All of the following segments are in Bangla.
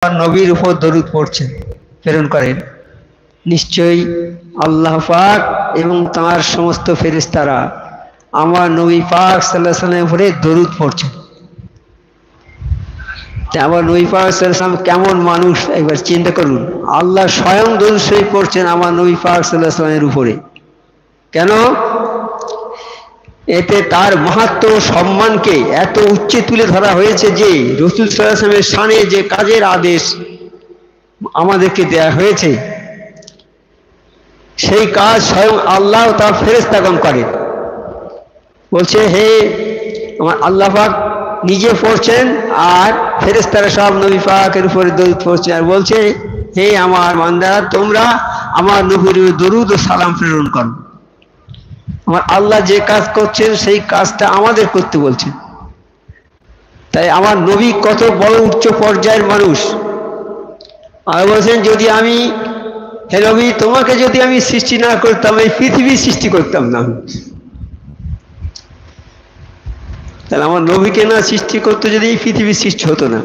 নবীর উপর দরুদ পড়ছেন, প্রেরণ করেন, নিশ্চয়ই আল্লাহ পাক এবং তাঁর সমস্ত ফেরেশতারা আমার নবী পাক সাল্লাল্লাহু আলাইহি ওয়াসাল্লামের উপরে দরুদ পড়ছেন। আমার নবী পাক সাল্লাল্লাহু আলাইহি ওয়াসাল্লাম কেমন মানুষ একবার চিন্তা করুন। আল্লাহ স্বয়ং দরুদ শরীফ পড়ছেন আমার নবী পাক সাল্লাল্লাহু আলাইহি ওয়াসাল্লামের উপরে। কেন? এতে তার মাহাত্ম্য সম্মানকে এত উচ্চে তুলে ধরা হয়েছে যে রাসূল সাল্লাল্লাহু আলাইহি ওয়াসাল্লামের শানে যে কাজের আদেশ আমাদেরকে দেয়া হয়েছে সেই কাজ স্বয়ং আল্লাহ তার ফেরেশতাগণ করেন। বলছে হে আমার আল্লাহ পাক নিজে পড়ছেন আর ফেরেশতারা সব নবী পাকের উপরে দরুদ পড়ছে আর বলছে হে আমার বান্দারা তোমরা আমার নবীর দরুদ ও সালাম প্রেরণ করো। আমার আল্লাহ যে কাজ করছেন সেই কাজটা আমাদের করতে বলছেন। তাই আমার নবী কত বড় উচ্চ পর্যায়ের মানুষ। আর বলছেন যদি আমি হে নবী তোমাকে যদি আমি সৃষ্টি না করতাম এই পৃথিবী সৃষ্টি করতাম না। তাহলে আমার নবীকে না সৃষ্টি করতে যদি এই পৃথিবীর সৃষ্টি হতো না।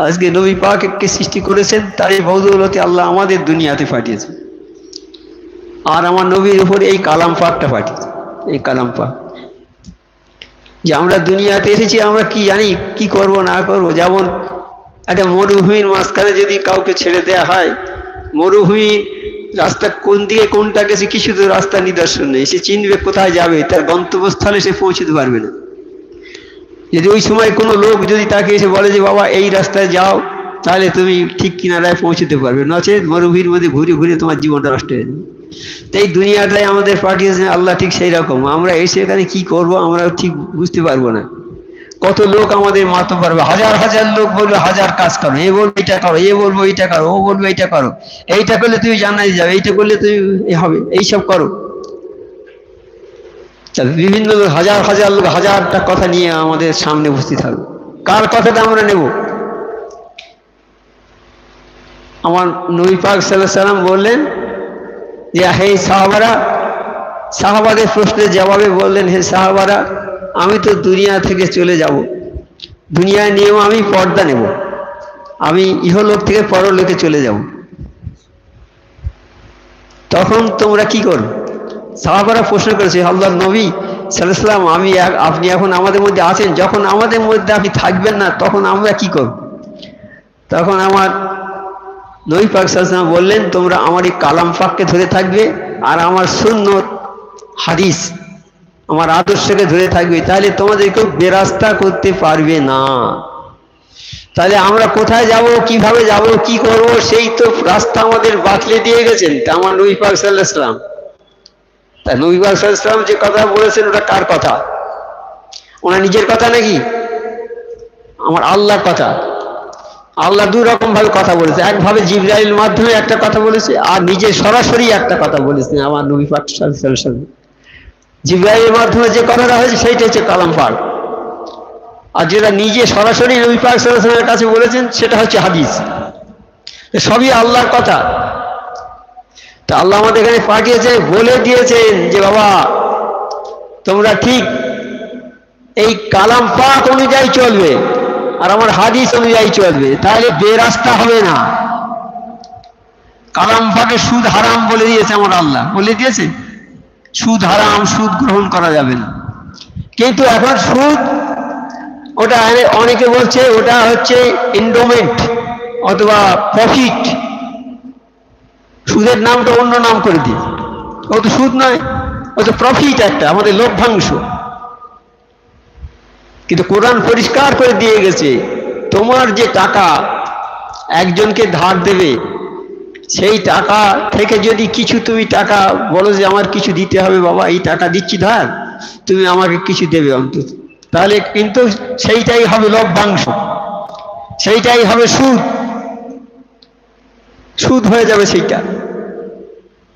আজকে নবী পাককে সৃষ্টি করেছেন তারই বদৌলতে আল্লাহ আমাদের দুনিয়াতে পাঠিয়েছেন। আর আমার নবীর উপরে এই কালাম পাকটা পাঠিয়েছে, এই কালাম পাক যে আমরা দুনিয়াতে এসেছি আমরা কি জানি কি করব না করব। যেমন একটা মরুভূমির মাঝখানে যদি কাউকে ছেড়ে দেওয়া হয়, মরুভূমি রাস্তা কোন দিকে কোনটা গেছে কিছু তো রাস্তা নিদর্শন নেই, সে চিনবে কোথায় যাবে, তার গন্তব্যস্থলে সে পৌঁছতে পারবে না। যদি ওই সময় কোনো লোক যদি তাকে এসে বলে যে বাবা এই রাস্তায় যাও তাহলে তুমি ঠিক কিনারায় পৌঁছতে পারবে, নচেত মরুভূমির মধ্যে ঘুরে ঘুরে তোমার জীবনটা নষ্ট হয়ে যাবে। তো এই দুনিয়াটাই আমাদের পাঠিয়েছেন আল্লাহ ঠিক সেই রকম। আমরা এসে এখানে কি করব আমরা ঠিক বুঝতে পারবো না। কত লোক আমাদের মারতে পারবে, হাজার হাজার লোক বলবে হাজার কাজ করো, এ বলবে এটা করো, এ বলবো এইটা করো, ও বলবে এইটা করো, এইটা করলে তুমি জান্নাতে যাবে, এইটা করলে তুমি হবে, এইসব করো। বিভিন্ন হাজার হাজার লোক হাজারটা কথা নিয়ে আমাদের সামনে উপস্থিত থাকবে, কার কথাটা আমরা নেব? আমার নবী পাক সাল্লাল্লাহু আলাইহি ওয়াসাল্লাম বললেন যে হে সাহাবারা, সাহাবাদের প্রশ্নের জবাবে বললেন হে সাহাবারা আমি তো দুনিয়া থেকে চলে যাব, দুনিয়ায় নিয়েও আমি পর্দা নেব, আমি ইহলোক থেকে পরলোকে চলে যাব, তখন তোমরা কি করো? সাহাবারা প্রশ্ন করেছে আল্লাহর নবী সাল্লাল্লাহু আলাইহি ওয়াসাল্লাম আপনি এখন আমাদের মধ্যে আছেন, যখন আমাদের মধ্যে আপনি থাকবেন না তখন আমরা কি করব? তখন আমার নবী পাক সাল্লাল্লাহু আলাইহি ওয়াসাল্লাম বললেন তোমরা আমার এই কালাম পাককে ধরে থাকবে আর আমার সুন্নত হাদিস আমার আদর্শকে ধরে থাকবে, তাহলে তোমাদেরকে বেরাস্তা করতে পারবে না। তাহলে আমরা কোথায় যাব, কিভাবে যাব, কি করব সেই তো রাস্তা আমাদের বাতলে দিয়ে গেছেন তা আমার নবী পাক সাল্লাল্লাহু আলাইহি ওয়াসাল্লাম। তা নবী পাক সাল্লাল্লাহু আলাইহি ওয়াসাল্লাম যে কথা বলেছেন ওটা কার কথা? ওনার নিজের কথা নাকি আমার আল্লাহর কথা? আল্লাহ দুই রকম ভাবে কথা বলেছে, একভাবে জিবরাইলের মাধ্যমে একটা কথা বলেছে আর নিজে সরাসরি একটা কথা বলেছেন আমার নবী পাক সাল্লাল্লাহু আলাইহি ওয়াসাল্লাম। জিবরাইলের মাধ্যমে যে কথাটা হয়েছে সেইটা হচ্ছে কালাম পাক, আর যেটা নিজে সরাসরি নবী পাক সাল্লাল্লাহু আলাইহি ওয়াসাল্লামের কাছে বলেছেন সেটা হচ্ছে হাদিস। সবই আল্লাহর কথা। তা আল্লাহ আমাদের এখানে পাঠিয়েছে, বলে দিয়েছেন যে বাবা তোমরা ঠিক এই কালাম পাক অনুযায়ী চলবে আর আমার হাদিস অনুযায়ী চলবে, তাহলে বেরাস্তা হবে না। কালাম পাকে সুদ হারাম বলে দিয়েছে আমার আল্লাহ, বলে দিয়েছে সুদ হারাম, সুদ গ্রহণ করা যাবে না। কিন্তু এখন সুদ ওটা অনেকে বলছে ওটা হচ্ছে এন্ডোমেন্ট অথবা প্রফিট, সুদের নামটা অন্য নাম করে দিয়ে, ও তো সুদ নয়, ও তো প্রফিট একটা আমাদের লভ্যাংশ। কিন্তু কোরআন পরিষ্কার করে দিয়ে গেছে তোমার যে টাকা একজনকে ধার দেবে সেই টাকা থেকে যদি কিছু তুমি টাকা বলো যে আমার কিছু দিতে হবে, বাবা এই টাকা দিচ্ছি ধার তুমি আমাকে কিছু দেবে অন্তত, তাহলে কিন্তু সেইটাই হবে লভ্যাংশ, সেইটাই হবে সুদ, সুদ হয়ে যাবে সেইটা।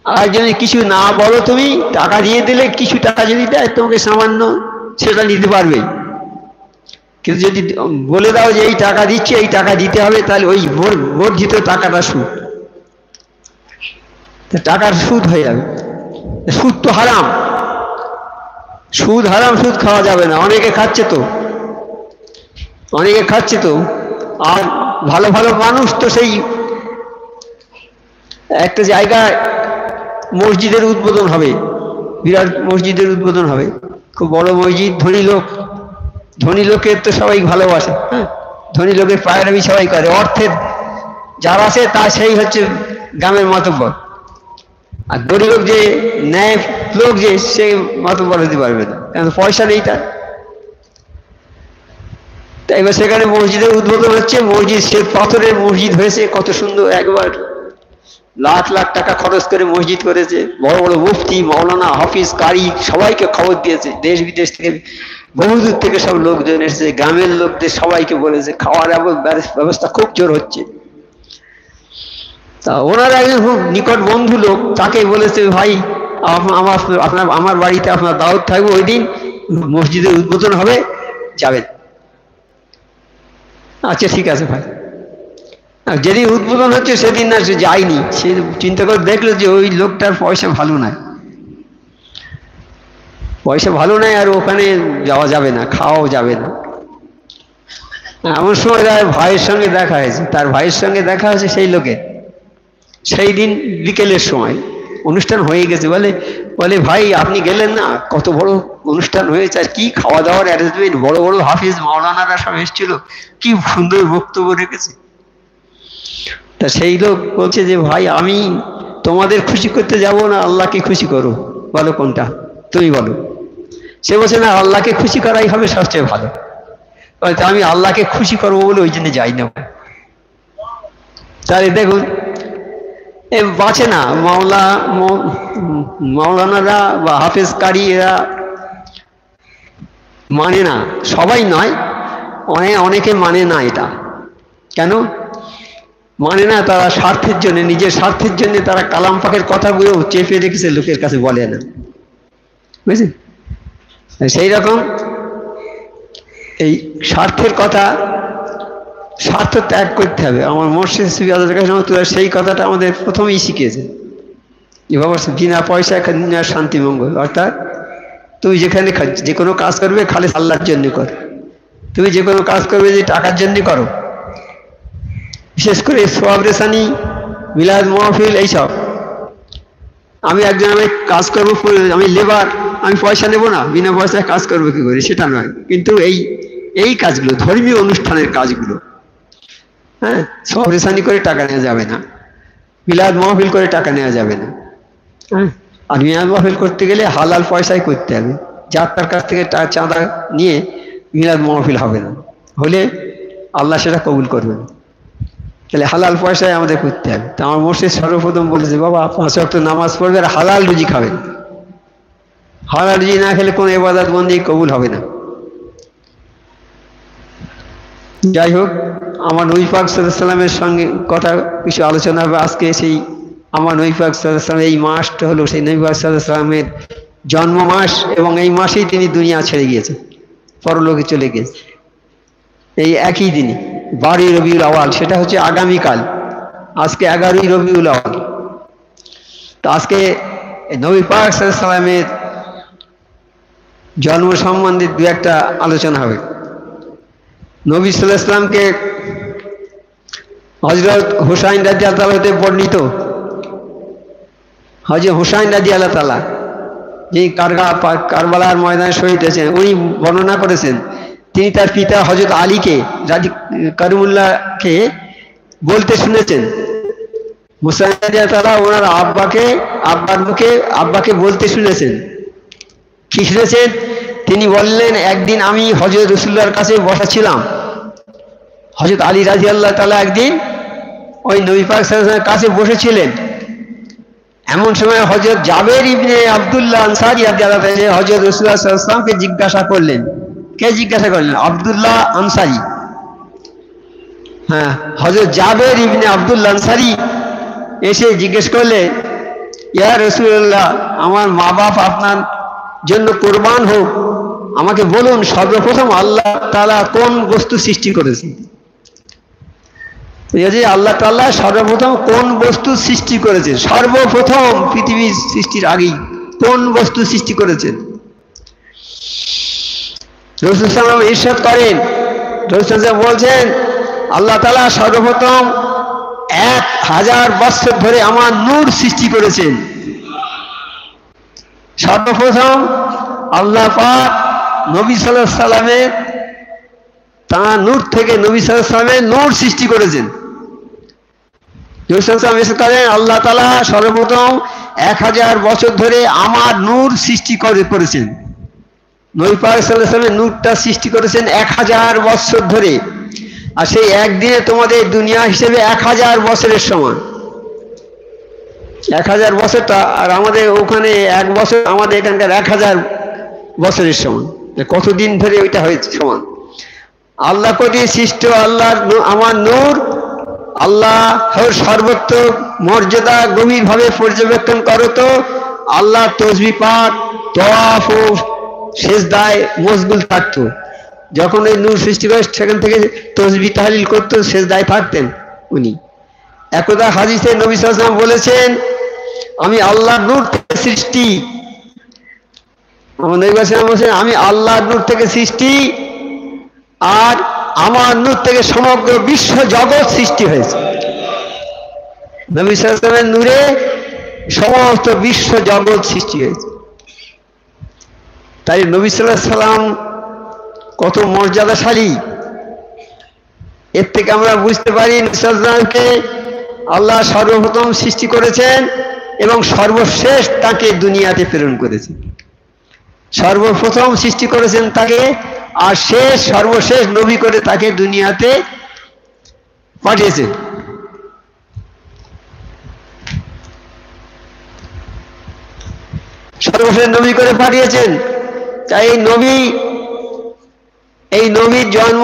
আর যদি কিছু না বলো তুমি টাকা দিয়ে দিলে কিছু টাকা যদি দেয় তোমাকে সামান্য সেটা নিতে পারবে, কিন্তু যদি বলে দাও যে এই টাকা দিচ্ছি এই টাকা দিতে হবে তাহলে ওই বর্ধিত টাকাটা সুদ, টাকার সুদ হয়ে যাবে। সুদ তো হারাম, সুদ হারাম, সুদ খাওয়া যাবে না। অনেকে খাচ্ছে তো, অনেকে খাচ্ছে তো, আর ভালো ভালো মানুষ তো সেই একটা জায়গায় মসজিদের উদ্বোধন হবে, বিরাট মসজিদের উদ্বোধন হবে, খুব বড় মসজিদ, ধনী লোকের তো সবাই ভালোবাসে, হ্যাঁ, ধনী লোকের পায়রামি সবাই করে, অর্থের যার আছে তা সেই হচ্ছে গ্রামের মাতব্বর, আর গরিব লোক যে ন্যায় লোক যে সে মাতব্বর হতে পারবে না, কারণ পয়সা নেই তার। তাই এবার সেখানে মসজিদের উদ্বোধন হচ্ছে, মসজিদ সে পাথরের মসজিদ হয়েছে, কত সুন্দর, একবার লাখ লাখ টাকা খরচ করে মসজিদ করেছে, বড় বড় মুফতি, মৌলানা, হাফিজ, কারি সবাইকে খবর দিয়েছে, দেশ বিদেশ থেকে বহুদূর থেকে সব লোকজন এসেছে, গ্রামের লোকদের সবাইকে বলেছে, খাওয়ার ব্যবস্থা খুব জোর হচ্ছে। তা ওনার একজন খুব নিকট বন্ধু লোক তাকে বলেছে, ভাই আমার বাড়িতে আপনার দাওয়াত থাকবে, ওই দিন মসজিদের উদ্বোধন হবে, যাবেন। আচ্ছা ঠিক আছে ভাই। যেদিন উদ্বোধন হচ্ছে সেদিন না সে যায়নি, সে চিন্তা করে দেখলো যে ওই লোকটার পয়সা ভালো নাই, আর ওখানে যাওয়া যাবে না, খাওয়াও যাবে না। এমন সময় তার ভাইয়ের সঙ্গে দেখা হয়েছে, সেই লোকের, সেই দিন বিকেলের সময় অনুষ্ঠান হয়ে গেছে, বলে ভাই আপনি গেলেন না, কত বড় অনুষ্ঠান হয়েছে, আর কি খাওয়া দাওয়ার অ্যারেঞ্জমেন্ট, বড় বড় হাফিজ মাওলানারা সব এসেছিল, কি সুন্দর বক্তব্য রেখেছে। তা সেই লোক বলছে যে ভাই আমি তোমাদের খুশি করতে যাব না, আল্লাহকে খুশি করো, বলো কোনটা, তুমি বলো। সে বলছে না, আল্লাহকে খুশি করাই হবে সবচেয়ে ভালো। আমি আল্লাহকে খুশি করবো বলে ওই জন্য যাই না। তাহলে দেখুন বাঁচে না মাওলানারা বা হাফেজ কারি, এরা মানে না, সবাই নয়, অনেকে মানে না। এটা কেন মানে না? তারা স্বার্থের জন্য, নিজের স্বার্থের জন্য তারা কালাম পাকের কথাগুলো চেপে রেখেছে, লোকের কাছে বলে না, বুঝলেন? সেই রকম এই স্বার্থের কথা, স্বার্থ ত্যাগ করতে হবে। আমার মুর্শিদ সুফি আজহার কাছে সেই কথাটা আমাদের প্রথমেই শিখিয়েছে, যে বাবা বিনা পয়সায় শান্তি মঙ্গল, অর্থাৎ তুমি যেখানে যে কোনো কাজ করবে খালি আল্লাহর জন্য করো, তুমি যে কোনো কাজ করবে যে টাকার জন্য করো, বিশেষ করে সোয়াব রেসানি, মিলাদ মাহফিল, এইসব। আমি কাজ করবো, আমি লেবার, আমি পয়সা নেব না, বিনা পয়সায় কাজ করবো কি করে, সেটা নয়। কিন্তু এই কাজগুলো, ধর্মীয় অনুষ্ঠানের কাজগুলো, হ্যাঁ, সোয়াব রেসানি করে টাকা নেওয়া যাবে না, মিলাদ মাহফিল করে টাকা নেওয়া যাবে না, হ্যাঁ। আর মিলাদ মাহফিল করতে গেলে হালাল পয়সায় করতে হবে, যার তার কাছ থেকে চাঁদা নিয়ে মিলাদ মাহফিল হবে না, হলে আল্লাহ সেটা কবুল করবে না। তাহলে হালাল পয়সায় আমাদের করতে হবে। তা আমার মুর্শিদ সর্বপ্রথম বলেছে, বাবা 5 ওয়াক্ত নামাজ পড়বে আর হালাল রুজি খাবেন, হালাল রুজি না খেলে কোনো ইবাদত বন্দি কবুল হবে না। যাই হোক, আমার নবী পাক সাল্লাল্লাহু আলাইহি ওয়াসাল্লামের সঙ্গে কথা কিছু আলোচনা হবে আজকে। সেই আমার নবী পাক সাল্লাল্লাহু আলাইহি ওয়াসাল্লাম, এই মাসটা হলো সেই নবী পাক সাল্লাল্লাহু আলাইহি ওয়াসাল্লামের জন্ম মাস, এবং এই মাসেই তিনি দুনিয়া ছেড়ে গিয়েছে, পরলোকে চলে গিয়েছে। এই একই দিনই 12 রবিউল আওয়াল, সেটা হচ্ছে আগামীকাল, আজকে 11 রবিউল আওয়াল। তো আজকে নবী পাক সাল্লাল্লাহু আলাইহি ওয়াসাল্লামের জন্ম সম্বন্ধে দু একটা আলোচনা হবে। নবী সাল্লাল্লাহু আলাইহি ওয়াসাল্লামকে হযরত হুসাইন রাদিয়াল্লাহু তাআলা হতে বর্ণিত, হযরত হুসাইন রাদিয়াল্লাহু তাআলা, যিনি কারবালার ময়দানে শহীদ হয়েছেন, উনি বর্ণনা করেছেন, তিনি তার পিতা হযরত আলীকে, কারিমুল্লাহকে বলতে শুনেছেন, হুসাইন রাদিয়াল্লাহু তাআলা ওনার আব্বাকে বলতে শুনেছেন। কি শুনেছেন? তিনি বললেন, একদিন আমি হযরত রাসূলুল্লাহর কাছে বসা ছিলাম, হযরত আলী রাদিয়াল্লাহু তাআলা একদিন ওই নবী পাক সাল্লাল্লাহু আলাইহি ওয়াসাল্লামের কাছে বসেছিলেন। এমন সময় হযরত জাবের ইবনে আব্দুল্লাহ আনসারী রাদিয়াল্লাহু তাআলা হযরত রাসূলুল্লাহ সাল্লাল্লাহু আলাইহি ওয়াসাল্লামকে জিজ্ঞাসা করলেন। কে জিজ্ঞাসা করলেন? আব্দুল্লাহ আনসারী। হ্যাঁ, হযরত জাবের ইবনে আব্দুল্লাহ আনসারী এসে জিজ্ঞেস করলেন, ইয়া রাসূলুল্লাহ, আমার মা বাপ আপনার জন্য কোরবান হোক, আমাকে বলুন সর্বপ্রথম আল্লাহ তাআলা কোন বস্তু সৃষ্টি করেছেন? আল্লাহ তাআলা সর্বপ্রথম কোন বস্তু সৃষ্টি করেছেন? সর্বপ্রথম পৃথিবীর সৃষ্টির আগেই কোন বস্তু সৃষ্টি করেছেন? রাসূল সাল্লাল্লাহু আলাইহি ওয়াসাল্লাম ইরশাদ করেন, রাসূল সাল্লাল্লাহু আলাইহি ওয়াসাল্লাম বলছেন, আল্লাহ তাআলা সর্বপ্রথম 1000 বছর ধরে আমার নূর সৃষ্টি করেছেন। সর্বপ্রথম আল্লাহ পাক নবী সাল্লাল্লাহু আলাইহি সাল্লামের তাঁর নূর থেকে নবী সাল্লাল্লাহু আলাইহি সাল্লামের নূর সৃষ্টি করেছেন। আল্লাহ তাআলা সর্বপ্রথম 1000 বছর ধরে আমার নূর সৃষ্টি করেছেন। নবী পাক সাল্লাল্লাহু আলাইহি সাল্লামের নূরটা সৃষ্টি করেছেন 1000 বছর ধরে। আর সেই একদিনে তোমাদের দুনিয়া হিসেবে 1000 বছরের সমান। 1000 বছরটা আর আমাদের ওখানে 1 বছর আমাদের এখানকার 1000 বছরের সমান। কতদিন ধরে ওইটা হয়েছে সমান। আল্লাহ কোটি সৃষ্ট আল্লাহ আমার নূর আল্লাহর সর্বত্র মর্যাদা গভীরভাবে পর্যবেক্ষণ করো তো আল্লাহ তসবিহ পাঠ তওয়াফ ও সেজদায় মশগুল থাকতো। যখন এই নূর সৃষ্টি করে সেখান থেকে তসবিহ তাহলিল করতো, সেজদায় থাকতেন উনি। একদা হাদিসে নবী সাল্লাল্লাহু আলাইহি ওয়াসাল্লাম বলেছেন আমি আল্লাহর নূর থেকে সৃষ্টি। নবী সাল্লাল্লাহু আলাইহি ওয়াসাল্লাম বলেছেন আমি আল্লাহর নূর থেকে সৃষ্টি আর আমার নূর থেকে সমগ্র বিশ্ব জগৎ সৃষ্টি হয়েছে। নবী সাল্লাল্লাহু আলাইহি ওয়াসাল্লামের নূরে সমস্ত বিশ্ব জগৎ সৃষ্টি হয়েছে। তাই নবী সাল্লাল্লাহু আলাইহি ওয়াসাল্লাম কত মর্যাদাশালী, এর থেকে আমরা বুঝতে পারি নবী সাল্লাল্লাহু আলাইহি ওয়াসাল্লামকে আল্লাহ সর্বপ্রথম সৃষ্টি করেছেন এবং সর্বশেষ তাকে দুনিয়াতে প্রেরণ করেছেন। সর্বপ্রথম সৃষ্টি করেছেন তাকে আর সর্বশেষ নবী করে তাকে দুনিয়াতে পাঠিয়েছেন। সর্বশেষ নবী করে পাঠিয়েছেন। তাই এই নবীর জন্ম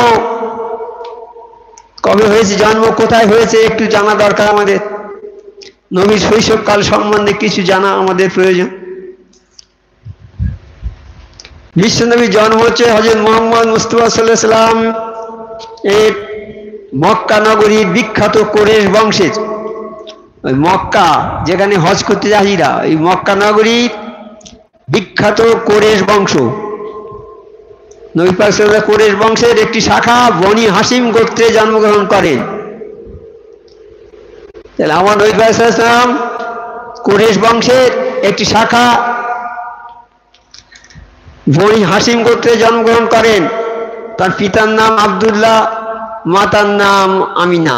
কবে হয়েছে, জন্ম কোথায় হয়েছে একটু জানা দরকার আমাদের। নবীর শৈশবকাল সম্বন্ধে কিছু জানা আমাদের প্রয়োজন। বিশ্বনবীর জন্ম হচ্ছে হযরত মুহাম্মদ মুস্তাফা সাল্লাল্লাহু আলাইহি সাল্লাম এর মক্কা নগরীর বিখ্যাত কুরাইশ বংশের। ওই মক্কা যেখানে হজ করতে যাহিরা, এই মক্কা নগরীর বিখ্যাত কুরাইশ বংশ। নবী পাক সাল্লাল্লাহু আলাইহি ওয়াসাল্লাম কুরাইশ বংশের একটি শাখা বনি হাশিম গোত্রে জন্মগ্রহণ করেন। তাহলে আমার নবী পাক সাল্লাল্লাহু আলাইহি ওয়াসাল্লাম কুরাইশ বংশের একটি শাখা বনি হাশিম গোত্রে জন্মগ্রহণ করেন। তার পিতার নাম আব্দুল্লাহ, মাতার নাম আমিনা।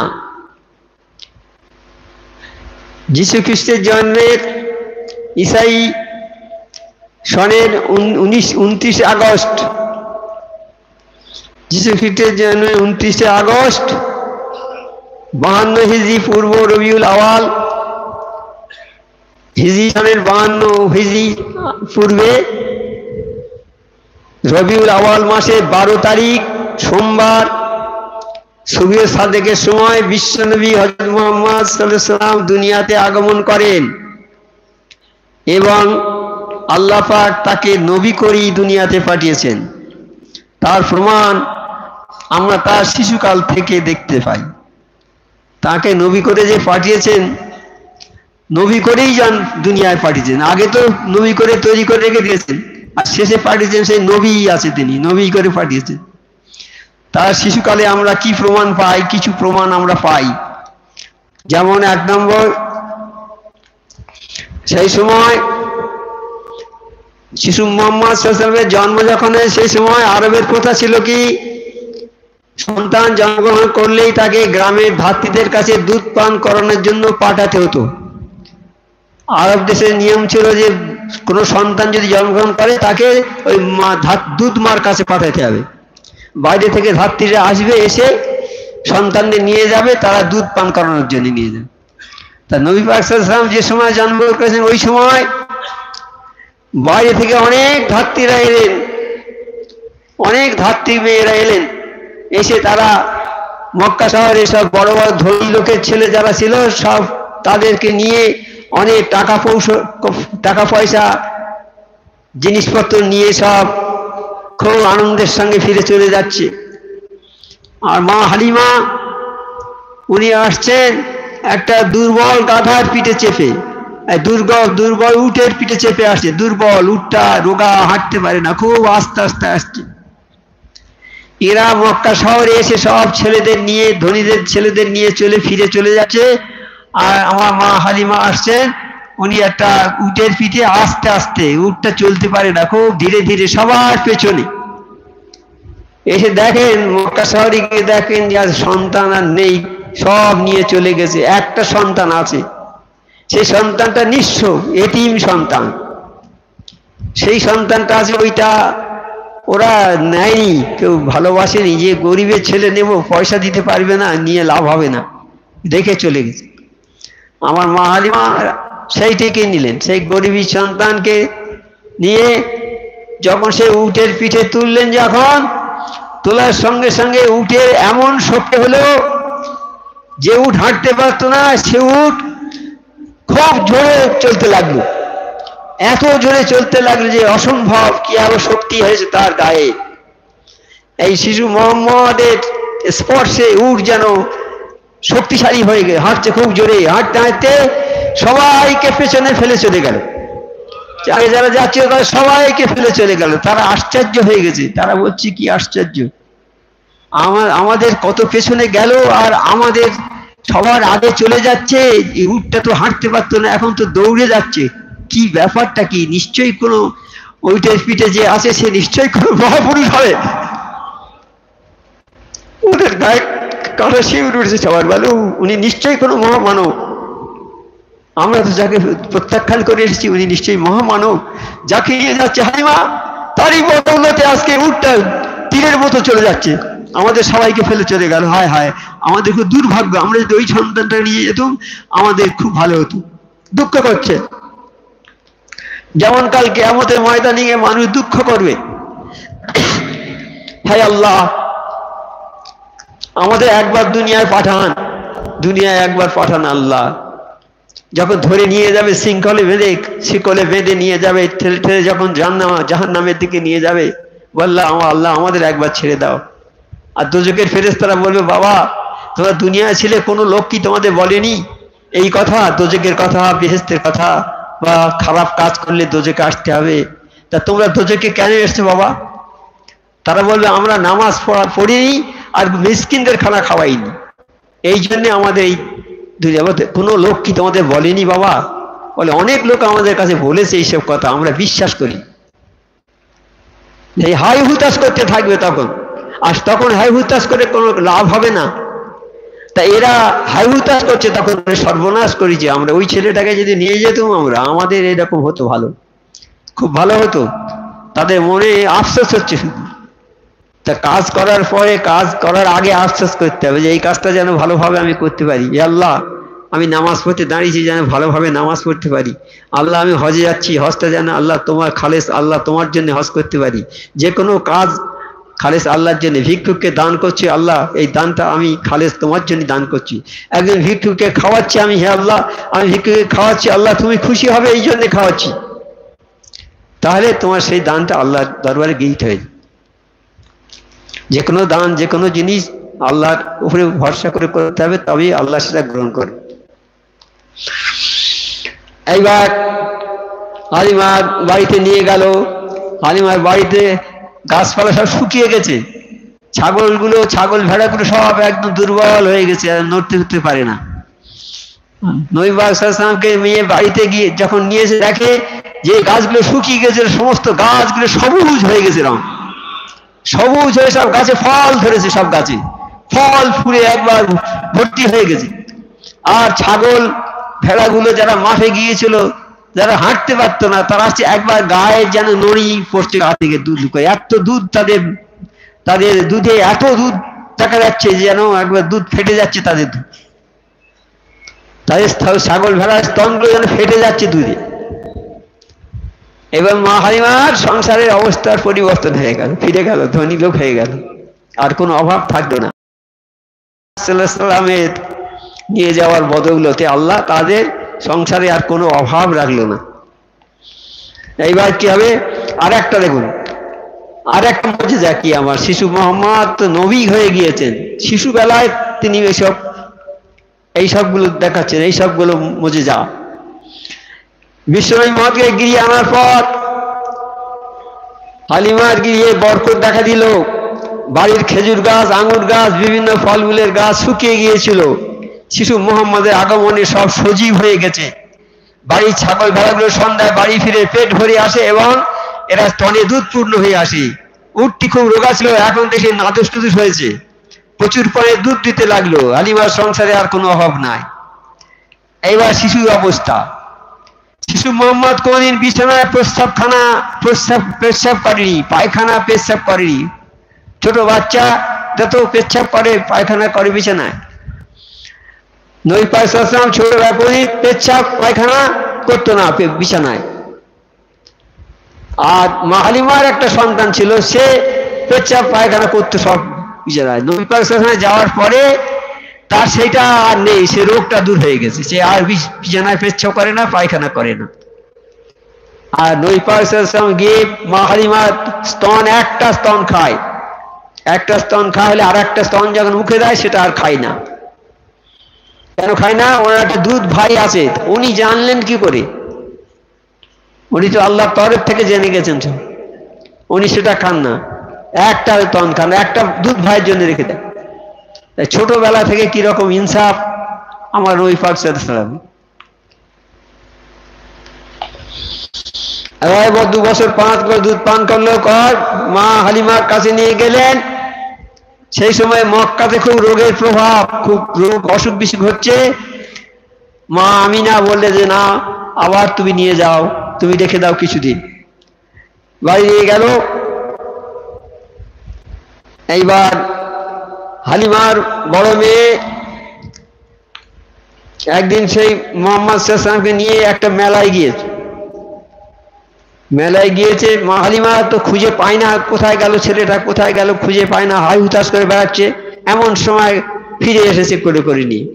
যীশু খ্রিস্টের জন্মের ঈসাই সনের 29 আগস্ট, যীশু খ্রিস্টের জন্মে 29 আগস্ট 52 হিজরি পূর্ব রবিউল আওয়াল, হিজরি সনের 52 হিজরি পূর্বে রবিউল আওয়াল মাসে 12 তারিখ সোমবার সুবহে সাদেকের সময় বিশ্বনবী হযরত মুহাম্মদ সাল্লাল্লাহু আলাইহি ওয়াসাল্লাম দুনিয়াতে আগমন করেন এবং আল্লাহ পাক তাকে নবী করেই দুনিয়াতে পাঠিয়েছেন। তার প্রমাণ আমরা তার শিশুকাল থেকে দেখতে পাই। তাকে নবী করে যে পাঠিয়েছেন, নবী করেই দুনিয়ায় পাঠিয়েছেন। আগে তো নবী করে তৈরি করে রেখে দিয়েছেন, আর শেষে পাঠিয়েছেন সেই নবীই আছে, তিনি নবী করে পাঠিয়েছেন। তার শিশুকালে আমরা কি প্রমাণ পাই? কিছু প্রমাণ আমরা পাই। যেমন 1 নম্বর, সেই সময় শিশু মুহাম্মদ সাল্লাল্লাহু আলাইহি ওয়াসাল্লামের জন্ম যখন হয় সেই সময় আরবের প্রথা ছিল কি সন্তান জন্মগ্রহণ করলেই তাকে গ্রামের ধাত্রীদের কাছে দুধ পান করানোর জন্য পাঠাতে হতো। আরব দেশের নিয়ম ছিল যে কোনো সন্তান যদি জন্মগ্রহণ করে তাকে ওই দুধ মার কাছে পাঠাতে হবে। বাইরে থেকে ধাত্রীরা আসবে, এসে সন্তানদের নিয়ে যাবে, তারা দুধ পান করানোর জন্য নিয়ে যাবে। তা নবী পাক সাল্লাল্লাহু আলাইহি ওয়াসাল্লাম যে সময় জন্মগ্রহণ করেছেন ওই সময় বাইরে থেকে অনেক ধাত্রীরা এলেন, অনেক ধাত্রী মেয়েরা এলেন। এসে তারা মক্কা শহরে সব বড় বড় ধনী লোকের ছেলে যারা ছিল সব তাদেরকে নিয়ে অনেক টাকা পয়সা জিনিসপত্র নিয়ে সব খুব আনন্দের সঙ্গে ফিরে চলে যাচ্ছে। আর মা হালিমা উনি আসছেন একটা দুর্বল গাধার পিঠে চেপে, দুর্বল উটের পিঠে চেপে আসছে। দুর্বল উটটা রোগা, হাঁটতে পারে না, খুব আস্তে আস্তে আসছে। এরা মক্কা শহরে এসে সব ছেলেদের নিয়ে, ধনীদের ছেলেদের নিয়ে ফিরে চলে যাচ্ছে। আর আমার মা হালিমা আসছেন, উনি একটা উটের পিঠে আস্তে আস্তে, উটটা চলতে পারে না, খুব ধীরে ধীরে সবার পেছনে এসে দেখেন, মক্কা শহরে গিয়ে দেখেন যে আজ সন্তান আর নেই, সব নিয়ে চলে গেছে। একটা সন্তান আছে, সেই সন্তানটা নিঃস্ব, এতিম সন্তান। সেই সন্তানটা আছে, ওইটা ওরা নেয়নি, কেউ ভালোবাসেনি, যে গরিবের ছেলে নেব, পয়সা দিতে পারবে না, নিয়ে লাভ হবে না, দেখে চলে গেছে। আমার মা হালিমা সেইটিকে নিলেন, সেই গরিবী সন্তানকে নিয়ে যখন সে উটের পিঠে তুললেন, যখন তোলার সঙ্গে সঙ্গে উটের এমন শক্তি হলো যে উট হাঁটতে পারতো না, সে উট খুব জোরে চলতে লাগলো, এত জোরে চলতে লাগলো যে অসম্ভব, কি আরো শক্তি হয়েছে তার গায়ে। এই শিশু মোহাম্মদের স্পর্শে উট যেন শক্তিশালী হয়ে গেল, হাঁটছে খুব জোরে, হাঁটতে হাঁটতে সবাইকে পেছনে ফেলে চলে গেল। আগে যারা যাচ্ছিল তারা সবাইকে ফেলে চলে গেল। তারা আশ্চর্য হয়ে গেছে, তারা বলছে কি আশ্চর্য, আমাদের কত পেছনে গেল আর আমাদের সবার আগে চলে যাচ্ছে। উটটা তো হাঁটতে পারতো না, এখন তো দৌড়ে যাচ্ছে, কি ব্যাপারটা কি? নিশ্চয়ই কোনো ওইটার পিঠে যে আছে সে নিশ্চয়ই কোনো মহাপুরুষ হবে। ওদের গায়ে কাটা শিউরে উঠেছে সবার, বলো উনি নিশ্চয়ই কোনো মহামানব, আমরা তো যাকে প্রত্যাখ্যান করে এসেছি উনি নিশ্চয়ই মহামানব। যাকে নিয়ে যাচ্ছে হালিমা, তারই বদৌলতে আজকে উটটা তীরের মতো চলে যাচ্ছে, আমাদের সবাইকে ফেলে চলে গেল। হায় হায়, আমাদের খুব দুর্ভাগ্য, আমরা যদি ওই সন্তানটা নিয়ে যেতাম আমাদের খুব ভালো হতো। দুঃখ করছে, যেমন কাল কিয়ামতের ময়দানে গিয়ে মানুষ দুঃখ করবে, হায় আল্লাহ আমাদের একবার দুনিয়ায় পাঠান, দুনিয়ায় একবার পাঠান আল্লাহ। যখন ধরে নিয়ে যাবে শিকলে বেঁধে নিয়ে যাবে, ঠেলে ঠেলে যখন জাহান্নামের দিকে নিয়ে যাবে, বললা আল্লাহ আমাদের একবার ছেড়ে দাও। আর দোজখের ফেরেশতারা বলবে, বাবা তোমরা দুনিয়ায় ছিলে, কোনো লোক কি তোমাদের বলেনি এই কথা, দোজখের কথা, বেহেশতের কথা, বা খারাপ কাজ করলে দোজখে আসতে হবে, তা তোমরা দোজখে কেন এসছো বাবা? তারা বলবে, আমরা নামাজ পড়িনি আর মিসকিনদের খানা খাওয়াইনি, এই জন্যে আমাদের এই দুনিয়া। কোনো লোক কি তোমাদের বলেনি বাবা? বলে অনেক লোক আমাদের কাছে বলেছে এইসব কথা, আমরা বিশ্বাস করি। এই হাই হুতাশ করতে থাকবে তখন, আর তখন হাই হুতাশ করে কোনো লাভ হবে না। তা এরা হাই হুতাশ করছে, তখন সর্বনাশ করেছে আমরা। ওই ছেলেটাকে যদি নিয়ে যেতাম আমরা, আমাদের এরকম হতো, ভালো, খুব ভালো হতো। তাদের মনে আফসোস হচ্ছে শুধু। তা কাজ করার পরে, কাজ করার আগে আফসোস করতে হবে যে এই কাজটা যেন ভালোভাবে আমি করতে পারি। এ আল্লাহ, আমি নামাজ পড়তে দাঁড়িয়েছি যেন ভালোভাবে নামাজ পড়তে পারি। আল্লাহ, আমি হজে যাচ্ছি, হজটা যেন আল্লাহ তোমার খালেস, আল্লাহ তোমার জন্য হজ করতে পারি। যে কোনো কাজ খালেস আল্লাহর জন্য। ভিক্ষুককে দান করছি, আল্লাহ এই দানটা আমি খালেস তোমার জন্য দান করছি। একজন ভিক্ষুককে খাওয়াচ্ছি আমি, হে আল্লাহ আমি ভিক্ষুককে খাওয়াচ্ছি, আল্লাহ তুমি খুশি হবে এই জন্য খাওয়াচ্ছি। তাহলে তোমার সেই দানটা আল্লাহর দরবারে গৃহীত হয়ে যায়। যে কোনো দান, যে কোনো জিনিস আল্লাহর উপরে ভরসা করে করতে হবে, তবেই আল্লাহ সেটা গ্রহণ করে। এইবার হালিমার বাড়িতে নিয়ে গেল। হালিমার বাড়িতে গাছপালা সব শুকিয়ে গেছে, ছাগল ভেড়াগুলো সব একদম দুর্বল হয়ে গেছে, আর নড়তে উঠতে পারে না। নবী পাক সাল্লাল্লাহু আলাইহি ওয়াসাল্লামকে নিয়ে বাড়িতে গিয়ে যখন নিয়েছে, দেখে যে গাছগুলো শুকিয়ে গেছে, সমস্ত গাছগুলো সবুজ হয়ে গেছে, রং সবুজ হয়ে সব গাছে ফল ধরেছে, সব গাছে ফল ফুলে একবার ভর্তি হয়ে গেছে। আর ছাগল ভেড়াগুলো যারা মাঠে গিয়েছিল, যারা হাঁটতে পারতো না, তারা আসছে একবার গায়ে যেন নড়ি পড়ছে, গা থেকে দুধ করে, এত দুধ তাদের দুধে এত দুধ দেখা যাচ্ছে যেন একবার দুধ ফেটে যাচ্ছে, তাদের ছাগল ভেড়ার স্তনগুলো যেন ফেটে যাচ্ছে দুধে। এবার মা হালিমার সংসারের অবস্থার পরিবর্তন হয়ে গেল, ফিরে গেল, ধনী লোক হয়ে গেল, আর কোনো অভাব থাকলো না। সাল্লামের নিয়ে যাওয়ার বদৌলতে আল্লাহ তাদের সংসারে আর কোনো অভাব রাখলো না। এইবার কি হবে? আর একটা দেখুন, আর একটা মুজিজা কি, আমার শিশু মোহাম্মদ তো নবী হয়ে গিয়েছেন, শিশুবেলায় তিনি এইসবগুলো দেখাচ্ছেন, এইসবগুলো মুজিজা। বিশ্বনবী মুহাম্মদকে গিয়ে আনার পর হালিমার গিয়ে বরকত দেখা দিল, বাড়ির খেজুর গাছ, আঙুর গাছ, বিভিন্ন ফলমূলের গাছ শুকিয়ে গিয়েছিল। শিশু মোহাম্মদের আগমনে সব সজীব হয়ে গেছে। বাড়ির ছাগল ভেড়াগুলো সন্ধ্যায় বাড়ি ফিরে পেট ভরে আসে এবং এরা স্তনে দুধ পূর্ণ হয়ে আসে। উটটি খুব রোগা ছিল, এখন দেখে নাদুস টুদুস হয়েছে, প্রচুর পরে দুধ দিতে লাগলো। হালিমার সংসারে আর কোনো অভাব নাই। এইবার শিশুর অবস্থা, শিশু মোহাম্মদ কোনদিন বিছানায় পেচ্ছাপ করেনি, পায়খানা পেচ্ছাপ করেনি। ছোট বাচ্চা যত পেচ্ছাপ করে পায়খানা করে বিছানায়, নবী পাক সাল্লাল্লাহু আলাইহি ওয়াসাল্লাম ছোটবেলায় কোনদিন পেচ্ছাপ পায়খানা করতো না বিছানায়। আর মা হালিমার একটা সন্তান ছিল, সে পেচ্ছাপ পায়খানা করতো সব বিছানায়। নবী পাক সাল্লাল্লাহু আলাইহি ওয়াসাল্লাম যাওয়ার পরে তার সেটা আর নেই, সে রোগটা দূর হয়ে গেছে, সে আর বিছানায় পেচ্ছাপ করে না, পায়খানা করে না। আর নবী পাক সাল্লাল্লাহু আলাইহি ওয়াসাল্লাম গিয়ে মা হালিমার একটা স্তন খায়, একটা স্তন খায় হলে আর একটা স্তন যখন মুখে দেয় সেটা আর খায় না। কেন খায় না? ওনার একটা দুধ ভাই আছে। উনি জানলেন কি করে? উনি তো আল্লাহর তরফ থেকে জেনে গেছেন, উনি সেটা খান না, একটা স্তন খান, একটা দুধ ভাইয়ের জন্য রেখে দেয়। ছোটবেলা থেকে কিরকম ইনসাফ আমার নবী পাক সাল্লাল্লাহু আলাইহি ওয়াসাল্লাম। এবার 2 বছর 5 করে দুধ পান করলো, মা হালিমার কাছে নিয়ে গেলেন। সেই সময় মক্কাতে খুব রোগের প্রভাব, খুব রোগ অসুখ বিসুখ হচ্ছে। মা আমিনা বললে যে না, আবার তুমি নিয়ে যাও, তুমি রেখে দাও কিছুদিন। বাড়ি নিয়ে গেল। এইবার হালিমার বড় মেয়ে একদিন সেই মোহাম্মদ সাল্লাল্লাহু আলাইহি ওয়াসাল্লামকে নিয়ে একটা মেলায় গিয়েছে। মা হালিমা তো খুঁজে পায় না, কোথায় গেল ছেলেটা, কোথায় গেল খুঁজে পায় না, হাই হুতাশ করে বেড়াচ্ছে। এমন সময় ফিরে এসেছে করে নিয়ে।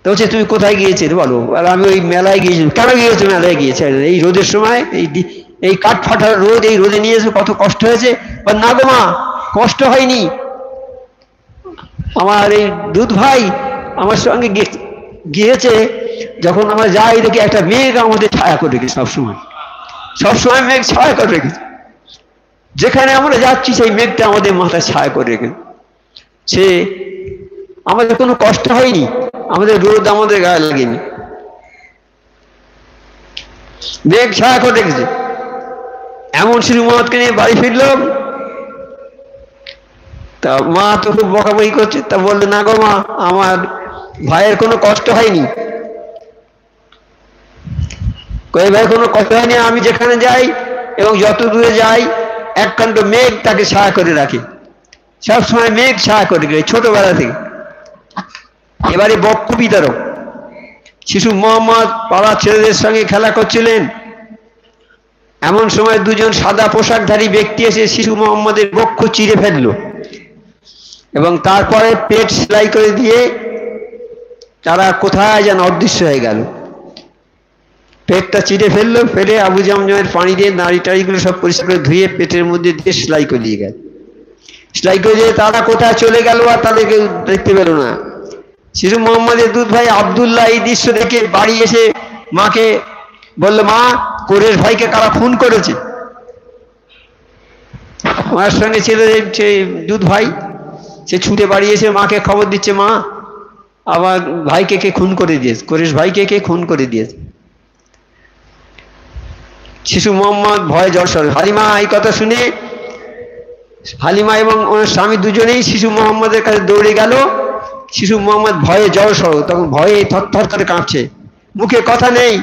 তো বলছে তুমি কোথায় গিয়েছিলে বলো? আর আমি ওই মেলায় গিয়েছি। কেন গিয়েছো? মেলায় গিয়েছে এই রোদের সময়, এই কাঠ ফাটার রোদ, এই রোদে নিয়ে এসে কত কষ্ট হয়েছে। না গো মা, কষ্ট হয়নি, আমার এই দুধ ভাই আমার সঙ্গে গিয়েছে। যখন আমরা যাই দেখি একটা মেঘ আমাদের ছায়া করে রেখেছে, সবসময় মেঘ ছায়া করে রেখেছে। যেখানে আমরা যাচ্ছি সেই মেঘটা আমাদের মাথায় ছায়া করে রেখেছে। সে আমাদের কোনো কষ্ট হয়নি, আমাদের রোদ আমাদের গায়ে লাগেনি, মেঘ ছায়া করে রেখেছে। এমন শিশু মোহাম্মদকে নিয়ে বাড়ি ফিরলাম। তা মা তো খুব বকাবকি করছে। তা বললো না গো মা, আমার ভাইয়ের কোনো কষ্ট হয়নি। কই ভাই কোনো কষ্ট হয়নি, আমি যেখানে যাই এবং যত দূরে যাই এককান্ত মেঘ তাকে ছায়া করে রাখে, সবসময় মেঘ ছায়া করে রেখে ছোটবেলা থেকে। এবারে বক্ষ বিতরক, শিশু মোহাম্মদ পাড়ার ছেলেদের সঙ্গে খেলা করছিলেন। এমন সময় দুজন সাদা পোশাকধারী ব্যক্তি এসে শিশু মোহাম্মদের বক্ষ চিরে ফেলল এবং তারপরে পেট সেলাই করে দিয়ে তারা কোথায় যেন অদৃশ্য হয়ে গেল। পেটটা চিরে ফেললো, ফেলে আবু জমজমের পানি দিয়ে নাড়ি টাড়িগুলো সব পরিষ্কার করে ধুয়ে পেটের মধ্যে দিয়ে সেলাই করে দিয়ে গেল। সেলাই করে দিয়ে তারা কোথায় চলে গেল আর তাদেরকে দেখতে পেল না। শিশু মোহাম্মদের দুধ ভাই আব্দুল্লাহ এই দৃশ্য দেখে বাড়ি এসে মাকে বলল, মা, কোরেশ ভাইকে কারা খুন করেছে? আমার সঙ্গে ছিল সেই দুধ ভাই, সে ছুটে বাড়ি এসে মাকে খবর দিচ্ছে, মা, আবার ভাইকে কে খুন করে দিয়েছে, কোরেশ ভাইকে কে খুন করে দিয়েছে। শিশু মোহাম্মদ ভয়ে জড়সড়। হালিমা এই কথা শুনে হালিমা এবং ওনার স্বামী দুজনেই শিশু মোহাম্মদের কাছে দৌড়ে গেল। শিশু মোহাম্মদ ভয়ে জড়সড়, তখন ভয়ে থরথর করে কাঁপছে, মুখে কথা নেই।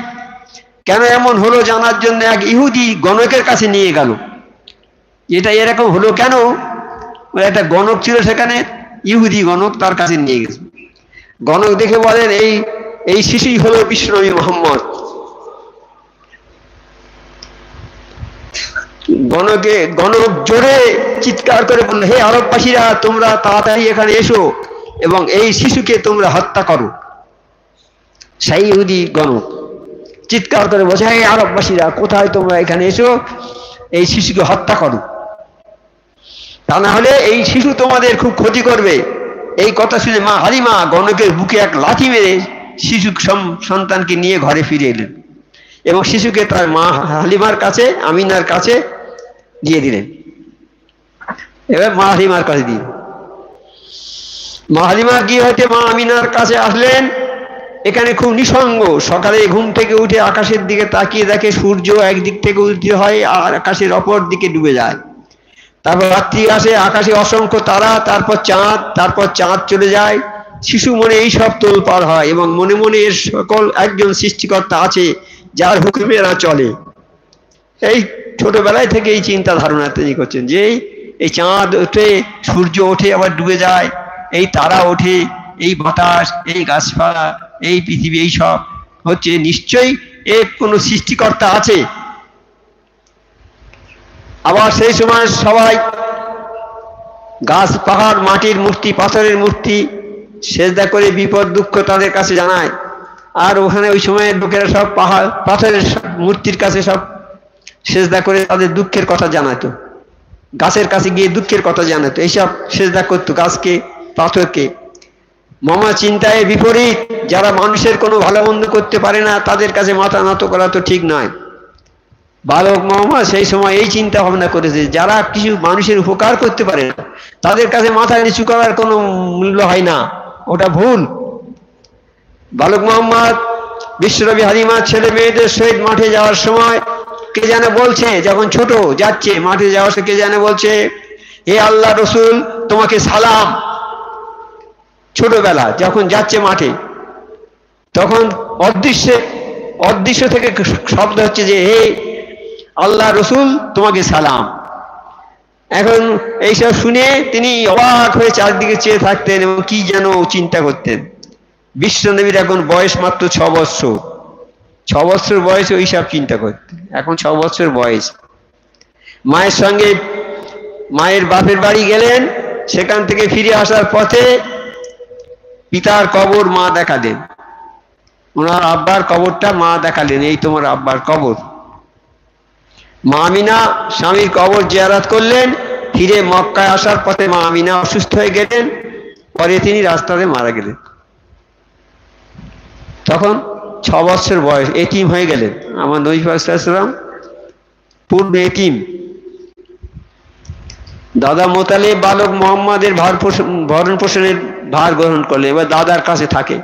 কেন এমন হলো জানার জন্য এক ইহুদি গণকের কাছে নিয়ে গেল। এটা এরকম হলো কেন? একটা গণক ছিল সেখানে, ইহুদি গণক, তার কাছে নিয়ে গেছে। গণক দেখে বলেন, এই শিশুই হলো বিশ্বনবী মোহাম্মদ। গণক জোরে চিৎকার করে বলল, হে আরববাসীরা, তোমরা তাড়াতাড়ি এখানে এসো এবং এই শিশুকে তোমরা হত্যা করো। সেই ইহুদি গণক চিৎকার করে বলছে, হে আরববাসীরা, কোথায় তোমরা এখানে এসো, এই শিশুকে হত্যা করো, তা না হলে এই শিশু তোমাদের খুব ক্ষতি করবে। এই কথা শুনে মা হালিমা গণকের বুকে এক লাথি মেরে শিশু সন্তানকে নিয়ে ঘরে ফিরে এলেন এবং শিশুকে তার মা হালিমার কাছে, আমিনার কাছে দিয়ে দিলেন। এবার মা হালিমার কাছে দিয়ে, মা হালিমা কি হয়েছে মা আমিনার কাছে আসলেন। এখানে খুব নিঃসঙ্গ, সকালে ঘুম থেকে উঠে আকাশের দিকে তাকিয়ে দেখে সূর্য একদিক থেকে উদিত হয় আর আকাশের অপর দিকে ডুবে যায়। তারপর রাত্রি আসে, আকাশে অসংখ্য তারা, তারপর চাঁদ চলে যায়। শিশু মনে এইসব তোলপাড় হয় এবং মনে মনে এর সকল একজন সৃষ্টিকর্তা আছে যার হুকুমে এরা চলে। এই ছোটবেলায় থেকে এই চিন্তা ধারণা তিনি করছেন যে এই চাঁদ ওঠে, সূর্য ওঠে আবার ডুবে যায়, এই তারা ওঠে, এই বাতাস, এই গাছপালা, এই পৃথিবী, এই সব হচ্ছে নিশ্চয়ই এর কোনো সৃষ্টিকর্তা আছে। আবার সেই সময় সবাই গাছ, পাহাড়, মাটির মূর্তি, পাথরের মূর্তি সেজদা করে বিপদ দুঃখ তাদের কাছে জানায়। আর ওখানে ওই সময় লোকেরা সব পাহাড় পাথরের মূর্তির কাছে সব সেজদা করে তাদের দুঃখের কথা জানাতো, গাছের কাছে গিয়ে দুঃখের কথা জানাতো, এইসব সেজদা করতো গাছকে, পাথরকে। মামা চিন্তায় বিপরীত, যারা মানুষের কোনো ভালো মন্দ করতে পারে না তাদের কাছে মাথা নত করা তো ঠিক নয়। বালক মোহাম্মদ সেই সময় এই চিন্তা ভাবনা করেছে, যারা কিছু মানুষের উপকার করতে পারে না তাদের কাছে মাথা নিচু করার কোনো মূল্য হয় না, ওটা ভুল। বালক মোহাম্মদ বিশ্বনবী হালিমার ছেলে মেয়েদের সহিত মাঠে যাওয়ার সময় কে যেন বলছে, যখন ছোট যাচ্ছে মাঠে যাওয়ার সময় কে যেন বলছে, হে আল্লাহ রসুল তোমাকে সালাম। ছোটবেলা যখন যাচ্ছে মাঠে, তখন অদৃশ্য থেকে শব্দ হচ্ছে যে হে আল্লাহ রসুল তোমাকে সালাম। এখন এইসব শুনে তিনি অবাক হয়ে চারদিকে চেয়ে থাকতেন এবং কি যেন চিন্তা করতেন। বিশ্বনবীর এখন বয়স মাত্র 6 বৎসর, 6 বৎসর বয়সে ওইসব চিন্তা করতেন। এখন 6 বৎসর বয়স। মায়ের সঙ্গে মায়ের বাপের বাড়ি গেলেন, সেখান থেকে ফিরে আসার পথে পিতার কবর মা দেখালেন, ওনার আব্বার কবরটা মা দেখালেন, এই তোমার আব্বার কবর। মা আমিনা স্বামীর কবর জিয়ারত করলেন। ফিরে মক্কায় আসার পথে মা আমিনা অসুস্থ হয়ে গেলেন, পরে তিনি রাস্তাতে মারা গেলেন। তখন 6 বছর বয়স, এতিম হয়ে গেলেন। আমার নবী পাক সাল্লাল্লাহু আলাইহি ওয়াসাল্লাম পূর্ণ এতিম। দাদা মোতালেব বালক মোহাম্মদের ভরণ পোষণের ভার গ্রহণ করলে, এবার দাদার কাছে থাকে।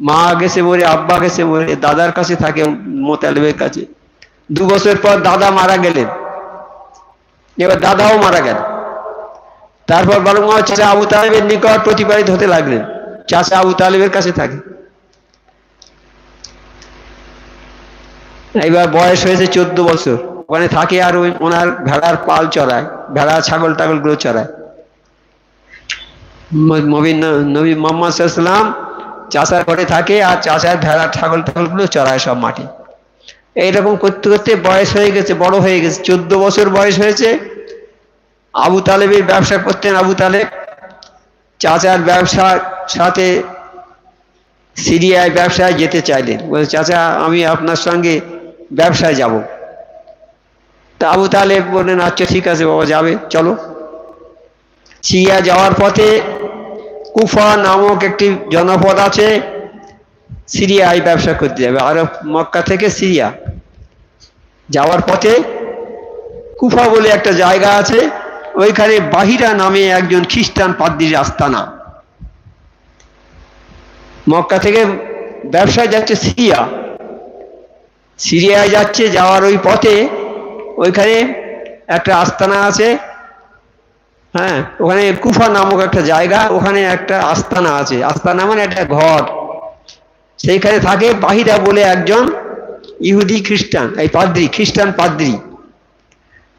মা গেছে মরে, আব্বা গেছে মরে, দাদার কাছে থাকে, মোতালেবের কাছে। 2 বছর পর দাদা মারা গেলেন, এবার দাদাও মারা গেল। তারপর বালক মোহাম্মদ চাচা আবু তালেবের নিকট প্রতিপালিত হতে লাগলেন, চাচা আবু তালেবের কাছে থাকে। এবার বয়স হয়েছে 14 বছর, ওখানে থাকে আর ওনার ভেড়ার পাল চড়ায়, ভেড়া ছাগল টাগল গুলো চড়ায়। নবী মুহাম্মদ সাল্লাল্লাহু আলাইহি ওয়াসাল্লাম চাচার ঘরে থাকে আর চাচার ভেড়া ছাগল টাগল গুলো চড়ায় সব মাটি। এইরকম করতে করতে বয়স হয়ে গেছে, বড় হয়ে গেছে, 14 বছর বয়স হয়েছে। আবু তালেবের ব্যবসা করতেন আবু তালেব, চাচার ব্যবসার সাথে সিরিয়ায় ব্যবসায় যেতে চাইলেন। বলে চাচা আমি আপনার সঙ্গে ব্যবসায় যাব। তা আবু তালেব বললেন আচ্ছা ঠিক আছে বাবা যাবে, চলো। সিরিয়া যাওয়ার পথে কুফা নামক একটি জনপদ আছে, সিরিয়ায় ব্যবসা করতে যাবে। আরব মক্কা থেকে সিরিয়া যাওয়ার পথে কুফা বলে একটা জায়গা আছে, ওইখানে বাহিরা নামে একজন খ্রিস্টান পাদ্রীর আস্তানা। মক্কা থেকে ব্যবসায় যাচ্ছে সিরিয়ায় যাচ্ছে, যাওয়ার ওই পথে ওইখানে একটা আস্তানা আছে। হ্যাঁ, ওখানে কুফা নামক একটা জায়গা, ওখানে একটা আস্তানা আছে। আস্তানা মানে একটা ঘর, সেইখানে থাকে বাহিরা বলে একজন ইহুদি খ্রিস্টান, এই পাদ্রী, খ্রিস্টান পাদ্রী।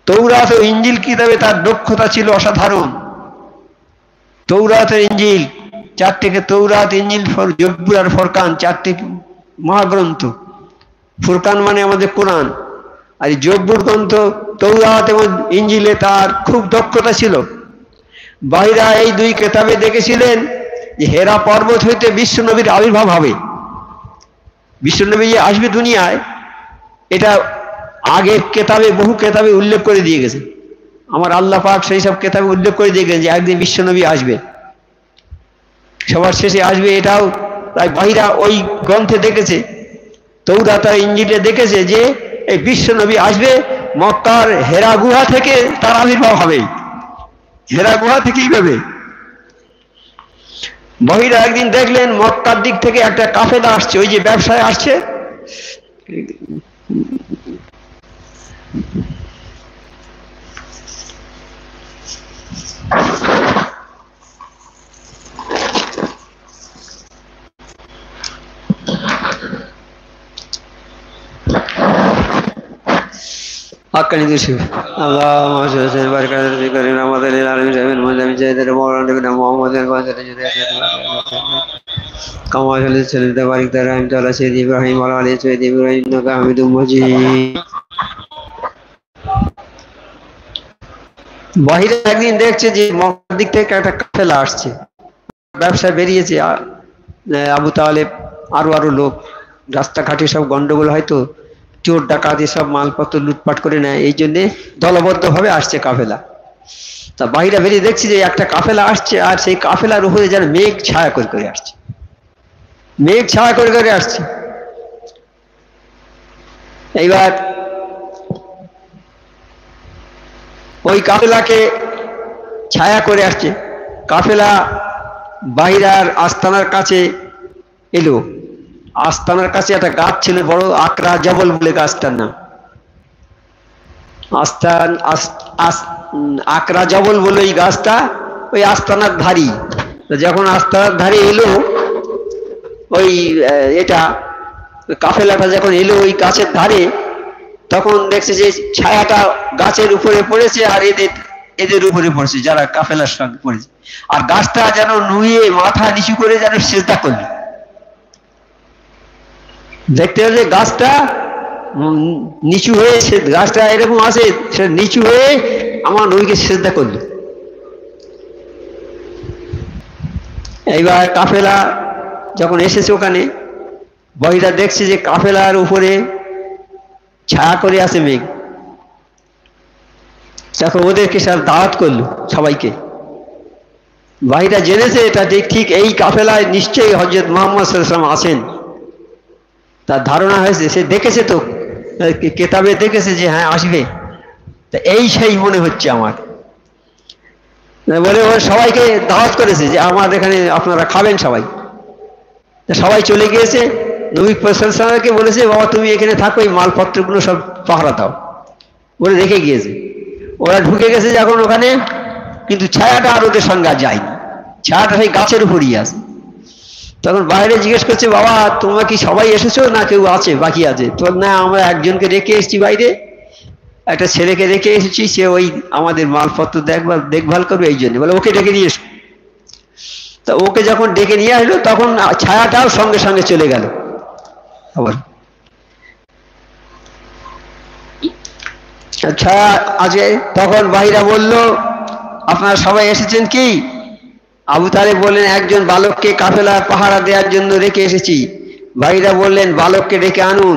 তৌরাত ও ইঞ্জিল কিতাবে তার দক্ষতা ছিল অসাধারণ। তৌরাত ও ইঞ্জিল 4টে, তৌরাত, ইঞ্জিল, জব্বুর আর ফরকান 4টে মহাগ্রন্থ। ফুরকান মানে আমাদের কোরআন, আর জব্বুর গ্রন্থ তৌরাত এবং ইঞ্জিলে তার খুব দক্ষতা ছিল। বাহিরা এই 2 কেতাবে দেখেছিলেন যে হেরা পর্বত হইতে বিশ্বনবীর আবির্ভাব হবে, বিশ্বনবী যে আসবে দুনিয়ায়, এটা আগের কেতাবে, বহু কেতাবে উল্লেখ করে দিয়ে গেছে। আমার আল্লাহ পাক সেই সব কেতাবে উল্লেখ করে দিয়ে গেছে যে একদিন বিশ্বনবী আসবে, সবার শেষে আসবে, এটাও তাই বাহিরা ওই গ্রন্থে দেখেছে, তৌরাত আর ইঞ্জিলে দেখেছে যে এই বিশ্বনবী আসবে, মক্কার হেরা গুহা থেকে তার আবির্ভাব হবে। হেরা গুহা থেকে এইভাবে বহিরা একদিন দেখলেন মক্কার দিক থেকে একটা কাফেলা আসছে, ওই যে ব্যবসায় আসছে, حقا يدوشي اللهم صل وسلم وبارك على نبينا الكريم محمد العالمين جميع المسلمين سيدنا مولانا محمد كما صليت وبارك على سيدنا ابراهيم وعلى ال سيدنا ابراهيم انك حميد مجيد বাহিরে একদিন দেখছে যে মক্কার দিক থেকে একটা কাফেলা আসছে, ব্যবসায় বেরিয়েছে আবু তালেব আরো লোক, রাস্তাঘাটে সব গন্ডগোল, হয়তো চোর ডাকাতি সব মালপত্র লুটপাট করে নেয়, এই জন্যে দলবদ্ধভাবে আসছে কাফেলা। তা বাহিরে বেরিয়ে দেখছি যে একটা কাফেলা আসছে, আর সেই কাফেলার উপরে যেন মেঘ ছায়া করে আসছে, মেঘ ছায়া করে আসছে। এইবার ওই কাফেলাকে ছায়া করে আসছে, কাফেলা বাহিরার আস্তানার কাছে এলো। আস্তানার কাছে একটা গাছ ছিল বড়, আকরা জবল বলে গাছটার নাম, আকরা জবল বলে ওই গাছটা ওই আস্তানার ধারি। যখন আস্তানার ধারে এলো ওই এটা কাফেলাটা যখন এলো ওই গাছের ধারে, তখন দেখছে যে ছায়াটা গাছের উপরে পড়েছে আর এদের উপরে পড়েছে, যারা কাফেলার সঙ্গে পড়েছে। আর গাছটা যেন নুয়ে মাথা নিচু করে যেন সেজদা করলো। দেখতে হলে গাছটা নিচু হয়ে, গাছটা এরকম আছে, সে নিচু হয়ে আমার নবীকে সেজদা করলো। এইবার কাফেলা যখন এসেছে ওখানে, বহিরা দেখছে যে কাফেলার উপরে ছায়া করে আছে মেঘ। তখন ওদেরকে সব দাওয়াত করলো সবাইকে। বাহিরা জেনেছে এটা ঠিক এই কাফেলায় নিশ্চয়ই হযরত মুহাম্মদ সাল্লাল্লাহু আলাইহি ওয়াসাল্লাম আছেন, তার ধারণা হয়েছে, সে দেখেছে তো কেতাবে দেখেছে যে হ্যাঁ আসবে, তা এই সেই মনে হচ্ছে আমার, বলে ও সবাইকে দাওয়াত করেছে যে আমার এখানে আপনারা খাবেন সবাই। সবাই চলে গিয়েছে, নবী সাল্লাল্লাহু আলাইহি ওয়াসাল্লামকে বলেছে বাবা তুমি এখানে থাকো, এই মালপত্রগুলো সব পাহারা দাও, বলে রেখে গিয়েছে। ওরা ঢুকে গেছে যখন ওখানে, কিন্তু ছায়াটা আর ওদের সঙ্গে আর যায়নি, ছায়াটা সেই গাছের উপরই আছে। তখন বাইরে জিজ্ঞেস করছে বাবা তোমরা কি সবাই এসেছো না কেউ আছে বাকি আছে? তো না আমরা একজনকে রেখে এসেছি বাইরে, একটা ছেলেকে রেখে এসেছি, সে ওই আমাদের মালপত্র দেখভাল করবে, এই জন্য বলে ওকে ডেকে নিয়ে এসো। তা ওকে যখন ডেকে নিয়ে আসলো তখন ছায়াটাও সঙ্গে সঙ্গে চলে গেল আবার। ছায়া আছে। তখন বাহিরা বলল আপনারা সবাই এসেছেন কি? আবু তালেব বললেন একজন বালককে কাফেলা পাহারা দেওয়ার জন্য রেখে এসেছি। ভাইরা বললেন বালককে ডেকে আনুন।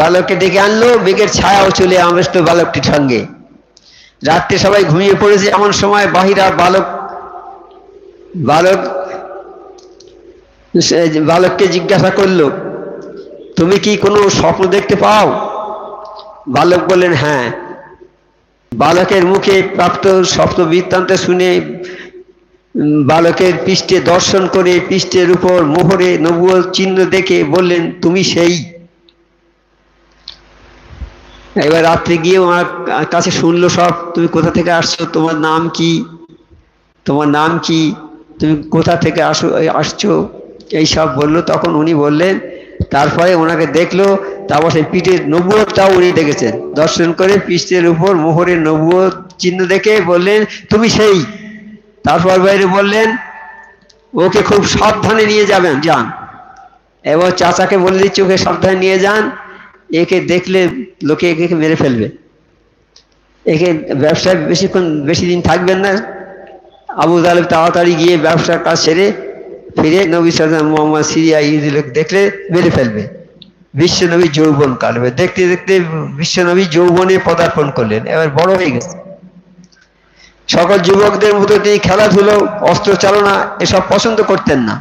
বালককে ডেকে আনলো, মেঘের ছায়াও চলে আসলো বালকটির সঙ্গে। রাত্রে সবাই ঘুমিয়ে পড়েছে, এমন সময় বাহিরা বালককে জিজ্ঞাসা করলো তুমি কি কোনো স্বপ্ন দেখতে পাও? বালক বললেন হ্যাঁ। বালকের মুখে প্রাপ্ত স্বপ্ন বৃত্তান্ত শুনে বালকের পৃষ্ঠে দর্শন করে পৃষ্ঠের উপর মোহরে নবুয়ত চিহ্ন দেখে বললেন তুমি সেই। এবার রাত্রে গিয়ে ওনার কাছে শুনলো সব, তুমি কোথা থেকে আসছো, তোমার নাম কি, তোমার নাম কি, তুমি কোথা থেকে আসছো, এই সব বললো। তখন উনি বললেন, তারপরে ওনাকে দেখলো, তারপর সেই পিঠের নবুয়তটাও উনি দেখেছেন, দর্শন করে পৃষ্ঠের উপর মোহরের নবুয়ত চিহ্ন দেখে বললেন তুমি সেই। তারপর বাইরে বললেন ওকে খুব সাবধানে নিয়ে যান, এবার চাচাকে বলে দিচ্ছি ওকে সাবধানে নিয়ে যান, একে দেখলে লোকে একে মেরে ফেলবে, একে ব্যবসায় বেশি দিন থাকবেন না। আবু তালেব তাড়াতাড়ি গিয়ে ব্যবসার কাজ সেরে ফিরে নবী সাল্লাল্লাহু মুহাম্মদ সিরিয়া লোক দেখলে মেরে ফেলবে। বিশ্বনবী যৌবন কালবে, দেখতে দেখতে বিশ্বনবী যৌবনে পদার্পণ করলেন, এবার বড় হয়ে গেছে। সকল যুবকদের মতো তিনি খেলাধুলো, অস্ত্র চালনা এসব পছন্দ করতেন না।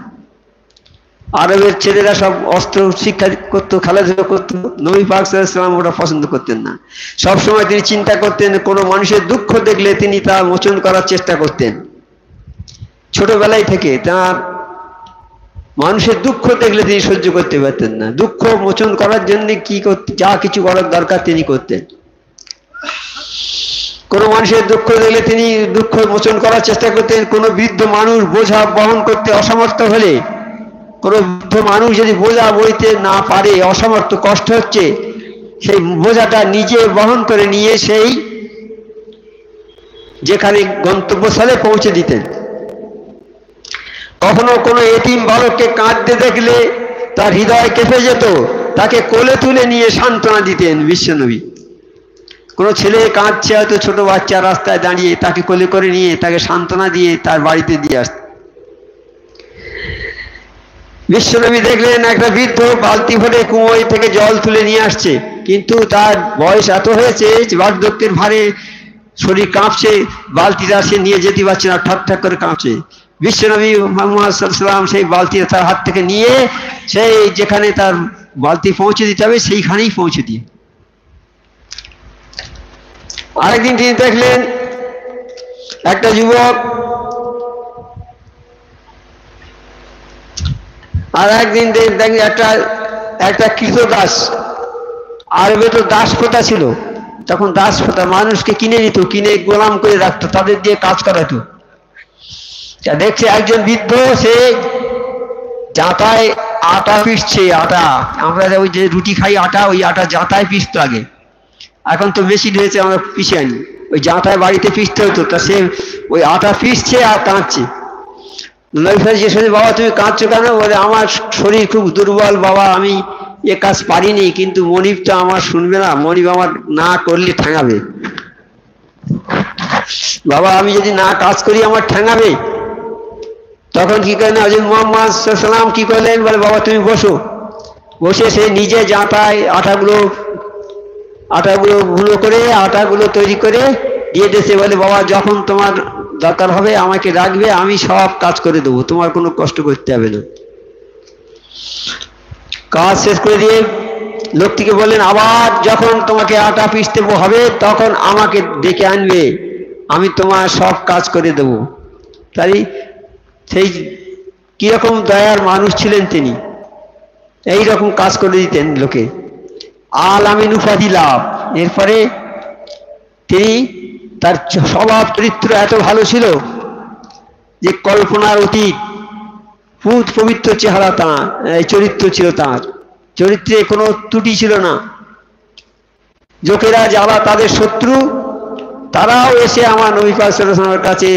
আরবের ছেলেরা সব অস্ত্র শিক্ষা করতো, খেলাধুলা করতো, নবী পাক সাল্লাল্লাহু আলাইহি ওয়াসাল্লাম ওটা পছন্দ করতেন না। সবসময় তিনি চিন্তা করতেন কোনো মানুষের দুঃখ দেখলে তিনি তা মোচন করার চেষ্টা করতেন। ছোটবেলায় থেকে তার মানুষের দুঃখ দেখলে তিনি সহ্য করতে পারতেন না, দুঃখ মোচন করার জন্য কি করতে যা কিছু করার দরকার তিনি করতেন। কোনো মানুষের দুঃখ দেখলে তিনি দুঃখ মোচন করার চেষ্টা করতেন। কোনো বৃদ্ধ মানুষ বোঝা বহন করতে অসমর্থ হলে, কোনো বৃদ্ধ মানুষ যদি বোঝা বইতে না পারে, অসমর্থ, কষ্ট হচ্ছে, সেই বোঝাটা নিজে বহন করে নিয়ে সেই যেখানে গন্তব্যস্থলে পৌঁছে দিতেন। কখনো কোনো এতিম বালককে কাঁদতে দেখলে তার হৃদয় কেঁপে যেত, তাকে কোলে তুলে নিয়ে সান্ত্বনা দিতেন বিশ্বনবী। কোনো ছেলে কাঁদছে, হয়তো ছোট বাচ্চা রাস্তায় দাঁড়িয়ে, তাকে কোলে করে নিয়ে তাকে সান্ত্বনা দিয়ে তার বাড়িতে দিয়ে আসত। বিশ্বনবী দেখলেন একটা বৃদ্ধ বালতি ভরে কুঁয়োয় থেকে জল তুলে নিয়ে আসছে, কিন্তু তার বয়স এত হয়েছে বার্ধক্যের ভারে শরীর কাঁপছে, বালতিটা সে নিয়ে যেতে পারছে না, ঠক ঠক করে কাঁপছে। বিশ্বনবী মুহাম্মদ সাল্লাল্লাহু আলাইহি ওয়াসাল্লাম সেই বালতিটা তার হাত থেকে নিয়ে সেই যেখানে তার বালতি পৌঁছে দিতে হবে সেইখানেই পৌঁছে দিয়ে। আরেকদিন তিনি দেখলেন একটা যুবক, আর একদিন দেখলেন একটা কৃতদাস। আরবে তো দাস প্রথা ছিল, তখন দাস প্রথা, মানুষকে কিনে নিত, কিনে গোলাম করে রাখতো, তাদের দিয়ে কাজ করাতো। দেখছে একজন বৃদ্ধ সে জাঁতায় আটা পিষছে। আটা আমরা ওই যে রুটি খাই আটা, ওই আটা জাঁতায় পিষতো আগে, এখন তো মেশিন হয়েছে, আমরা পিষে আনি। ওই জাঁতায় বাড়িতে পিষতে হতো, তা সে ওই আটা পিষছে আর কাঁদছে। বাবা তুমি কাঁদছো কেন? বলে আমার শরীর খুব দুর্বল বাবা, আমি এ কাজ পারিনি, কিন্তু মনিব তো আমার শুনবে না, মনিব আমার না করলে ঠ্যাঙাবে। বাবা আমি যদি না কাজ করি আমার ঠ্যাঙাবে। তখন কি করেন হযরত মুহাম্মদ সাল্লাল্লাহু আলাইহি ওয়াসাল্লাম কি করলেন? বলে বাবা তুমি বসো। বসে সে নিজে জাঁতায় আটাগুলো গুঁড়ো করে আটাগুলো তৈরি করে দিয়ে দিয়েছে। বলে বাবা যখন তোমার দরকার হবে আমাকে ডাকবে, আমি সব কাজ করে দেবো, তোমার কোনো কষ্ট করতে হবে না। কাজ শেষ করে দিয়ে লোকটিকে বললেন আবার যখন তোমাকে আটা পিষতে হবে তখন আমাকে ডেকে আনবে, আমি তোমার সব কাজ করে দেবো। তাই সেই কিরকম দয়ার মানুষ ছিলেন তিনি, এই রকম কাজ করে দিতেন লোকে। আল আমিন উপাধি লাভ। এরপরে তিনি তার স্বভাব চরিত্র এত ভালো ছিল যে কল্পনার অতীত, পুত পবিত্র চেহারা তাঁর, চরিত্র ছিল তাঁর, চরিত্রে কোনো ত্রুটি ছিল না। লোকেরা যারা তাদের শত্রু তারাও এসে আমার নবী পাক সাল্লাল্লাহু আলাইহি ওয়াসাল্লামের কাছে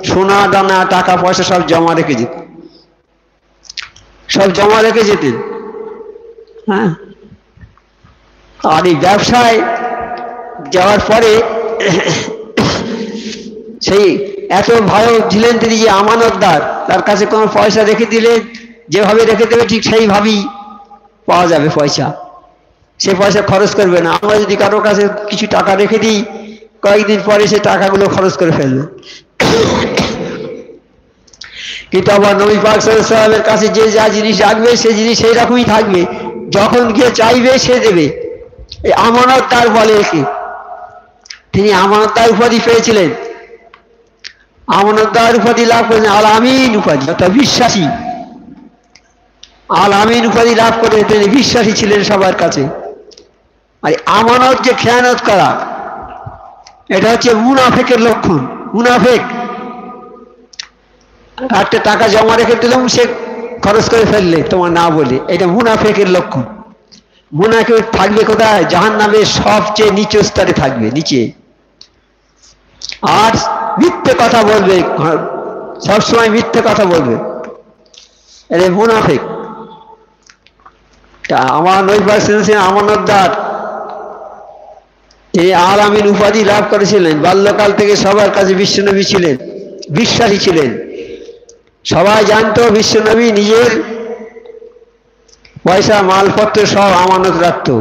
সোনা দানা টাকা পয়সা সব জমা রেখে যেত, সব জমা রেখে যেতেন। হ্যাঁ, আর এই ব্যবসায় যাওয়ার পরে সেই এত ভালো ছিলেন তিনি যে আমানতদার, তার কাছে কোনো পয়সা রেখে দিলে যেভাবে রেখে দেবে ঠিক সেইভাবেই পাওয়া যাবে পয়সা, সে পয়সা খরচ করবে না। আমরা যদি কারোর কাছে কিছু টাকা রেখে দিই কয়েকদিন পরে সে টাকাগুলো খরচ করে ফেলবে। কিন্তু আবার নবী পাক সাল্লাল্লাহু আলাইহি ওয়াসাল্লামের কাছে যে যা জিনিস রাখবে সে জিনিস সেই রকমই থাকবে, যখন গিয়ে চাইবে সে দেবে। এই আমানতদার বলে একে, তিনি আমানতদার উপাধি পেয়েছিলেন, আমানতদার উপাধি লাভ করেছেন, আল আমিন উপাধি, অর্থাৎ বিশ্বাসী। আল আমিন উপাধি লাভ করে তিনি বিশ্বাসী ছিলেন সবার কাছে। আর আমানত যে খেয়ানত করা, এটা হচ্ছে মুনাফেকের লক্ষণ। মুনাফেক একটা টাকা জমা রেখে দিলাম, সে খরচ করে ফেললে তোমার না বলে, এটা মুনাফেকের লক্ষণ। মুনাফেক থাকবে কোথায়? জাহান্নামের সবচেয়ে নিচু স্তরে থাকবে, নিচে। আর মিথ্যে কথা বলবে, সবসময় মিথ্যে কথা বলবে, এটা মুনাফেক। আমার নবী পাক সাল্লাল্লাহু আলাইহি ওয়াসাল্লাম আমানতদার, এই আল আমিন উপাধি লাভ করেছিলেন। বাল্যকাল থেকে সবার কাছে বিশ্বনবী ছিলেন, বিশ্বাসী ছিলেন। সবাই জানতো বিশ্বনবী নিজের পয়সা মালপত্র সব আমানত রাখতো,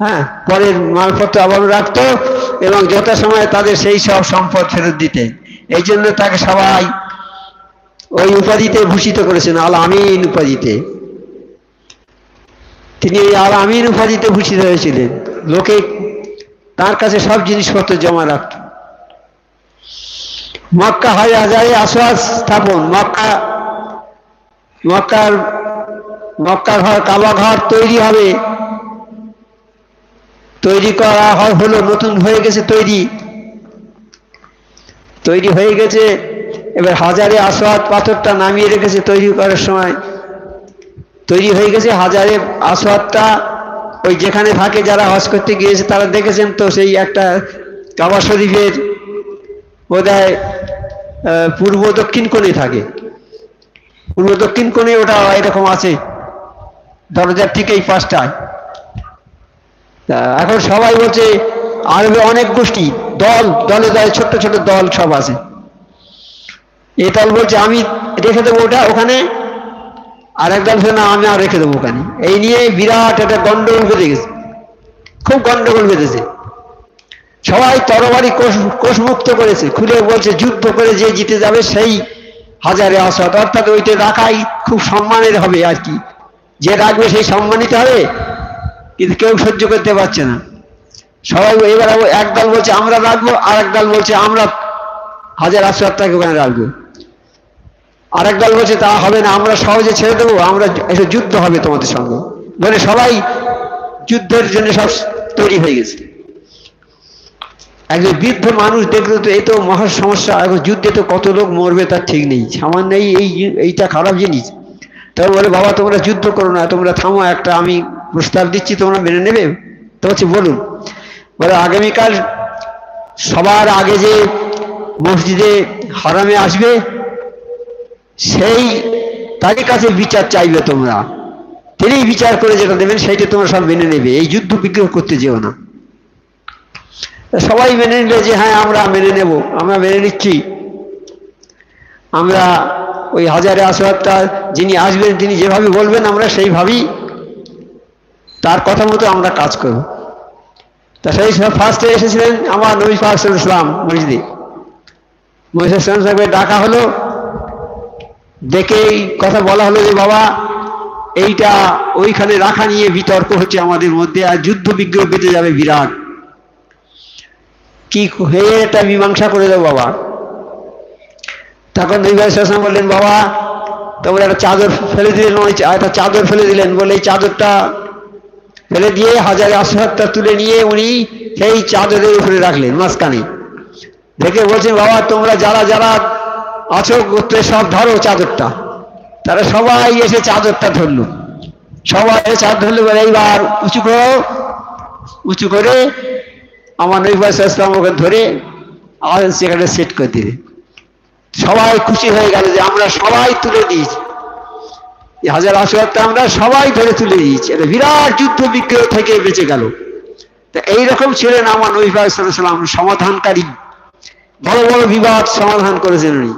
হ্যাঁ, পরের মালপত্র আবার রাখতো এবং যথাসময়ে তাদের সেই সব সম্পদ ফেরত দিতেন। এই জন্য তাকে সবাই ওই উপাধিতে ভূষিত করেছেন, আল আমিন উপাধিতে। তিনি আল আমিন উপাধিতে ভূষিত হয়েছিলেন। লোকে তার কাছে সব জিনিসপত্র জমা রাখত। মক্কা হাজারে আসওয়াদ স্থাপন, মক্কার ঘর কাবা ঘর তৈরি হবে, তৈরি করা হলো, নতুন হয়ে গেছে, তৈরি হয়ে গেছে। এবার হাজারে আসওয়াদ পাথরটা নামিয়ে রেখেছে তৈরি করার সময়, তৈরি হয়ে গেছে। হাজারে আসওয়াদটা ওই যেখানে থাকে, যারা হজ করতে গিয়েছে তারা দেখেছেন তো, সেই একটা কাবা শরীফের বোধহয় পূর্ব দক্ষিণ কোণে থাকে, পূর্ব দক্ষিণ কোণে ওটা এরকম আছে, দরজার ঠিক এই পাশটায়। এখন সবাই বলছে, আরবে অনেক গোষ্ঠী, দলে ছোট্ট ছোট দল সব আছে। এই দল বলছে আমি রেখে দেবো ওটা ওখানে, আর এক দল না আমি আর রেখে দেবো ওখানে। এই নিয়ে বিরাট একটা গন্ডগোল বেঁধে গেছে, খুব গন্ডগোল বেঁধেছে। সবাই তরবারি কোষমুক্ত করেছে, খুলে বলছে যুদ্ধ করে যে জিতে যাবে সেই হাজারে আসওয়াদ, অর্থাৎ ওইটা রাখাই খুব সম্মানের হবে আর কি, যে রাখবে সেই সম্মানিত হবে। কিন্তু কেউ সহ্য করতে পারছে না, সবাই এবার এক দল বলছে আমরা রাখবো, আর এক দল বলছে আমরা হাজার আসওয়াদটাকে ওখানে রাখবো, আর এক দল বলছে তা হবে না, আমরা সহজে ছেড়ে দেবো, আমরা এসে যুদ্ধ হবে তোমাদের সঙ্গে, বলে সবাই যুদ্ধের জন্য সব তৈরি হয়ে গেছে। একজন বৃদ্ধ মানুষ দেখলো তো এই তো মহা সমস্যা, এখন যুদ্ধে তো কত লোক মরবে তার ঠিক নেই, সামান্য এইটা খারাপ জিনিস। তবে বলে বাবা তোমরা যুদ্ধ করো না, তোমরা থামো, একটা আমি প্রস্তাব দিচ্ছি, তোমরা মেনে নেবে? তো হচ্ছে বলুন। বলে আগামীকাল সবার আগে যে মসজিদে হারামে আসবে সেই তারই কাছে বিচার চাইবে তোমরা, তিনি বিচার করে যেটা দেবেন সেইটা তোমরা সব মেনে নেবে, এই যুদ্ধ বিগ্রহ করতে যেও না। সবাই মেনে নিল যে হ্যাঁ আমরা মেনে নেব, আমরা মেনে নিচ্ছি, আমরা ওই হাজারে আসওয়াদটা যিনি আসবেন তিনি যেভাবে বলবেন আমরা সেইভাবেই তার কথা মতো আমরা কাজ করব। তা সেই ফার্স্টে এসেছিলেন আমার নবী পাক সাল্লাল্লাহু আলাইহি ওয়াসাল্লাম মসজিদে, মসজিদ সাহেবকে ডাকা হলো, দেখে এই কথা বলা হলো যে বাবা এইটা ওইখানে রাখা নিয়ে বিতর্ক হচ্ছে আমাদের মধ্যে, আর যুদ্ধ বিগ্রহ বেঁধে যাবে বিরাট, কি হয়ে এটা মীমাংসা করে দেবো বাবা। তখন নবী সাল্লাল্লাহু বললেন বাবা তোমরা একটা চাদর ফেলে দিলেন, একটা চাদর ফেলে দিলেন, বলে এই চাদরটা ফেলে দিয়ে হাজারে আসওয়াদটা তুলে নিয়ে উনি সেই চাদরের উপরে রাখলেন মাঝখানে, দেখে বলছেন বাবা তোমরা যারা যারা আছো গোত্রে সব ধরো চাদরটা। তারা সবাই এসে চাদরটা ধরলো, সবাই চাদর ধরলো, বলে এইবার উঁচু করো, উঁচু করে আমার নবী সাল্লাল্লাহু আলাইহি ওয়াসাল্লাম ওকে ধরে আর সেখানে সেট করে দিলে। সবাই খুশি হয়ে গেল যে আমরা সবাই তুলে দিয়েছি, হাজার আসওয়াদটা আমরা সবাই ধরে তুলে দিয়েছি, এটা বিরাট যুদ্ধ বিগ্রহ থেকে বেঁচে গেল। তা এইরকম ছিলেন আমার নবী সাল্লাল্লাহু আলাইহি ওয়াসাল্লাম, সমাধানকারী, বড় বড় বিবাদ সমাধান করেছেন উনি।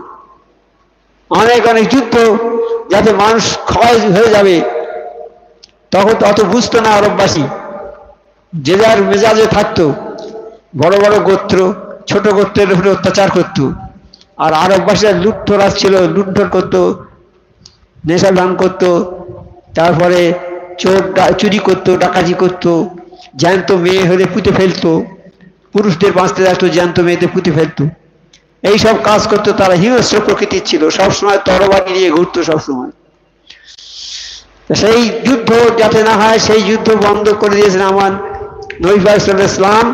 অনেক অনেক যুদ্ধ যাতে মানুষ ক্ষয় হয়ে যাবে, তখন তো অত বুঝতো না আরববাসী, যে যার মেজাজে থাকতো, বড় বড় গোত্র ছোট গোত্রের উপরে অত্যাচার করতো, আর আরববাসীরা লুটতরাজ ছিল, লুণ্ঠন করতো, নেশা ভান করতো, তারপরে চুরি করতো, ডাকাতি করতো, জ্যান্ত মেয়ে হলে পুঁতে ফেলতো, পুরুষদের বাঁচতে যাচ্তো জ্যান্ত মেয়েতে পুঁতে ফেলতো, এইসব কাজ করতো। তারা হিংস্র প্রকৃতির ছিল, সবসময় তরবারি নিয়ে ঘুরতো সবসময়। সেই যুদ্ধ যাতে না হয় সেই যুদ্ধ বন্ধ করে দিয়েছেন আমার নবী সাল্লাল্লাহু আলাইহি ওয়াসাল্লাম,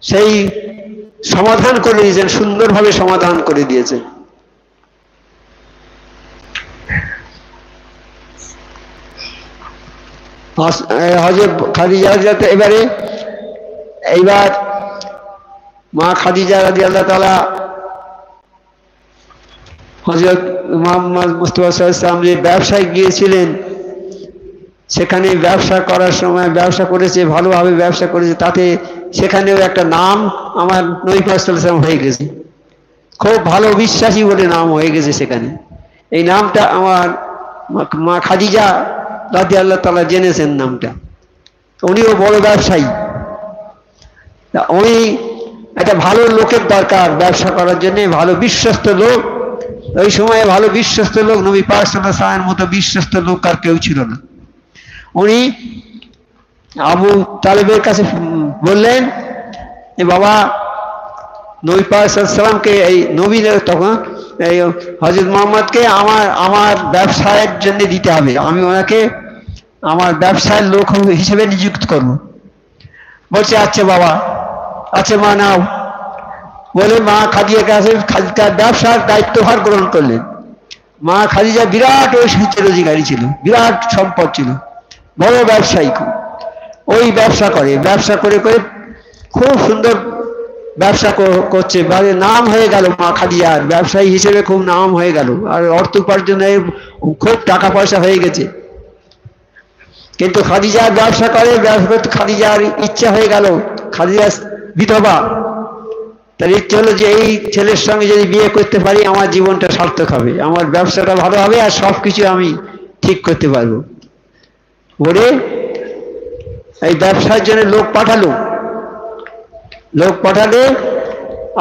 সেই সমাধান করে দিয়েছেন, সুন্দরভাবে সমাধান করে দিয়েছেন। হযরত খাদিজা এবারে এইবার মা খাদিজা রাদিয়াল্লাহু তাআলা হযরত মুহাম্মদ মুস্তাফা সাল্লাল্লাহু আলাইহি ওয়াসাল্লাম যে ব্যবসায় গিয়েছিলেন, সেখানে ব্যবসা করার সময় ব্যবসা করেছে, ভালোভাবে ব্যবসা করেছে, তাতে সেখানেও একটা নাম আমার নবী সাল্লাল্লাহু আলাইহি ওয়াসাল্লাম হয়ে গেছে, খুব ভালো বিশ্বাসী বলে নাম হয়ে গেছে সেখানে। এই নামটা আমার মা খাদিজা রাদিয়াল্লাহু তাআলা জেনেছেন নামটা, উনিও বড় ব্যবসায়ী। উনি একটা ভালো লোকের দরকার ব্যবসা করার জন্য, ভালো বিশ্বস্ত লোক। ওই সময়ে ভালো বিশ্বস্ত লোক নবী পাক সাল্লাল্লাহু আলাইহি ওয়াসাল্লামের মতো বিশ্বস্ত লোক আর কেউ ছিল না। উনি আবু তালেবের কাছে বললেন যে বাবা নবী পাক সাল্লাল্লাহু আলাইহি ওয়াসাল্লামকে, এই নবী তখন এই হযরত মুহাম্মদকে আমার ব্যবসায়ের জন্য দিতে হবে, আমি ওনাকে আমার ব্যবসার লোক হিসেবে নিযুক্ত করব। বলছে আচ্ছা বাবা, আচ্ছা মা নাও। বলে মা খাদিজার কাছে খাদিজার ব্যবসার দায়িত্বভার গ্রহণ করলেন। মা খাদিজা বিরাট ঐশ্বর্যের অধিকারী ছিল, বিরাট সম্পদ ছিল, বড় ব্যবসায়ী। ওই ব্যবসা করে করে খুব সুন্দর ব্যবসা করছে, নাম হয়ে গেল। মা খাদিজার ব্যবসায়ী হিসেবে খুব নাম হয়ে গেল, আর অর্থ উপার্জনে খুব টাকা পয়সা হয়ে গেছে। কিন্তু খাদিজার ব্যবসা করতে খাদিজার ইচ্ছা হয়ে গেল, খাদিজা বিধবা, তার ইচ্ছে হলো যে এই ছেলের সঙ্গে যদি বিয়ে করতে পারি আমার জীবনটা সার্থক হবে, আমার ব্যবসাটা ভালো হবে, আর সবকিছু আমি ঠিক করতে পারবো। বলে এই ব্যবসার জন্য লোক পাঠালো,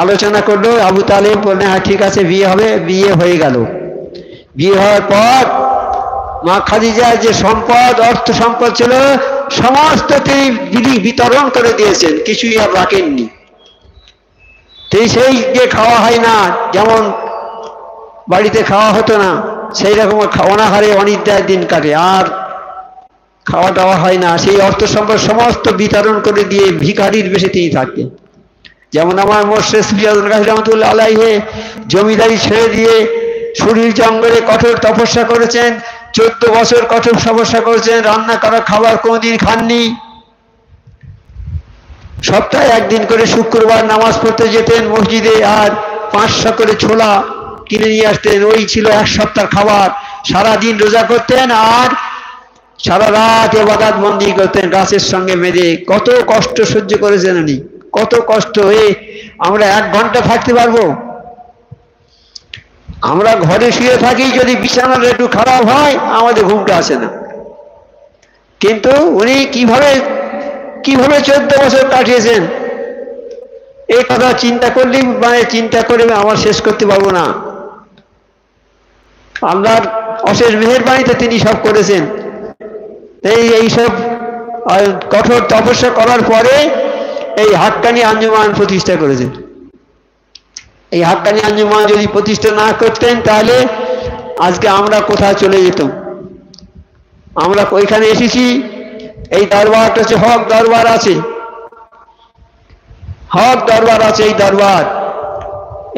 আলোচনা করলো। আবু তালেব বললেন হ্যাঁ ঠিক আছে, বিয়ে হবে। বিয়ে হয়ে গেল। বিয়ে হওয়ার পর মা খাদিজার যে সম্পদ, অর্থ সম্পদ ছিল, সমস্ত তিনি বিতরণ করে দিয়েছেন, কিছুই আর রাখেননি। সেই যে খাওয়া হয় না, যেমন বাড়িতে খাওয়া হতো না, সেই রকম অনাহারে অনিদ্রায় দিন কাটে, আর খাওয়া দাওয়া হয় না। সেই অর্থ সম্পদ সমস্ত বিতরণ করে দিয়ে ভিখারির বেশে তিনি থাকতেন। যেমন আমার মোর্শেদ সুফিয়াতুল কাশি রহমাতুল্লাহ আলাইহি জমিদারি ছেড়ে দিয়ে শরীর জঙ্গলে কঠোর তপস্যা করেছেন, 14 বছর কঠোর তপস্যা করেছেন, রান্না করা খাবার কোনোদিন খাননি। সপ্তাহে একদিন করে শুক্রবার নামাজ পড়তে যেতেন মসজিদে, আর 500 করে ছোলা কিনে নিয়ে আসতেন, ওই ছিল এক সপ্তাহ খাবার। সারাদিন রোজা করতেন আর সারা রাত ইবাদত বন্দি করতেন গাছের সঙ্গে মেরে। কত কষ্ট সহ্য করেছেন উনি, কত কষ্ট। হয়ে আমরা 1 ঘন্টা থাকতে পারবো? আমরা ঘরে শুয়ে থাকি, যদি বিছানাটা একটু খারাপ হয় আমাদের ঘুমটা আসে না। কিন্তু উনি কিভাবে 14 বছর কাটিয়েছেন, এই কথা চিন্তা করলেই চিন্তা করে আমার শেষ করতে পারবো না। আল্লাহর অশেষ মেহেরবানিতে তিনি সব করেছেন। এইসব কঠোর তপস্যা করার পরে এই হাক্কানি আঞ্জুমান প্রতিষ্ঠা করেছেন। এই হাক্কানি আঞ্জুমান যদি প্রতিষ্ঠা না করতেন তাহলে আজকে আমরা কোথায় চলে যেতাম। আমরা ওইখানে এসেছি, এই দরবারটা হচ্ছে হক দরবার আছে, হক দরবার আছে।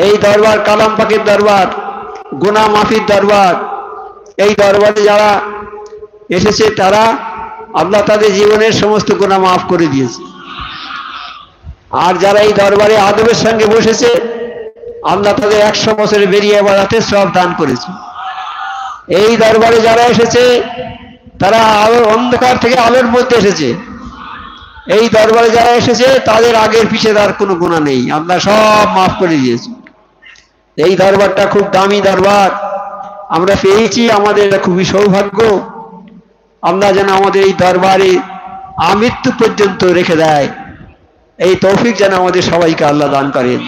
এই দরবার কালাম পাকের দরবার, গুনাহ মাফির দরবার। এই দরবারে যারা এসেছে তারা আল্লাহ তাদের জীবনের সমস্ত গুনাহ মাফ করে দিয়েছে। আর যারা এই দরবারে আদবের সঙ্গে বসেছে আল্লাহ তাদের 100 বছরে বেরিয়ে বেড়াতে সব দান করেছে। এই দরবারে যারা এসেছে তারা আলোর অন্ধকার থেকে আলোর মধ্যে এসেছে। এই দরবারে যারা এসেছে তাদের আগের পিছে তার কোনো গুনাহ নেই, আল্লাহ সব মাফ করে দিয়েছে। এই দরবারটা খুব দামি দরবার আমরা পেয়েছি, আমাদের খুবই সৌভাগ্য। আল্লাহ যেন আমাদের এই দরবারে আমৃত্যু পর্যন্ত রেখে দেয়, এই তৌফিক যেন আমাদের সবাইকে আল্লাহ দান করেন।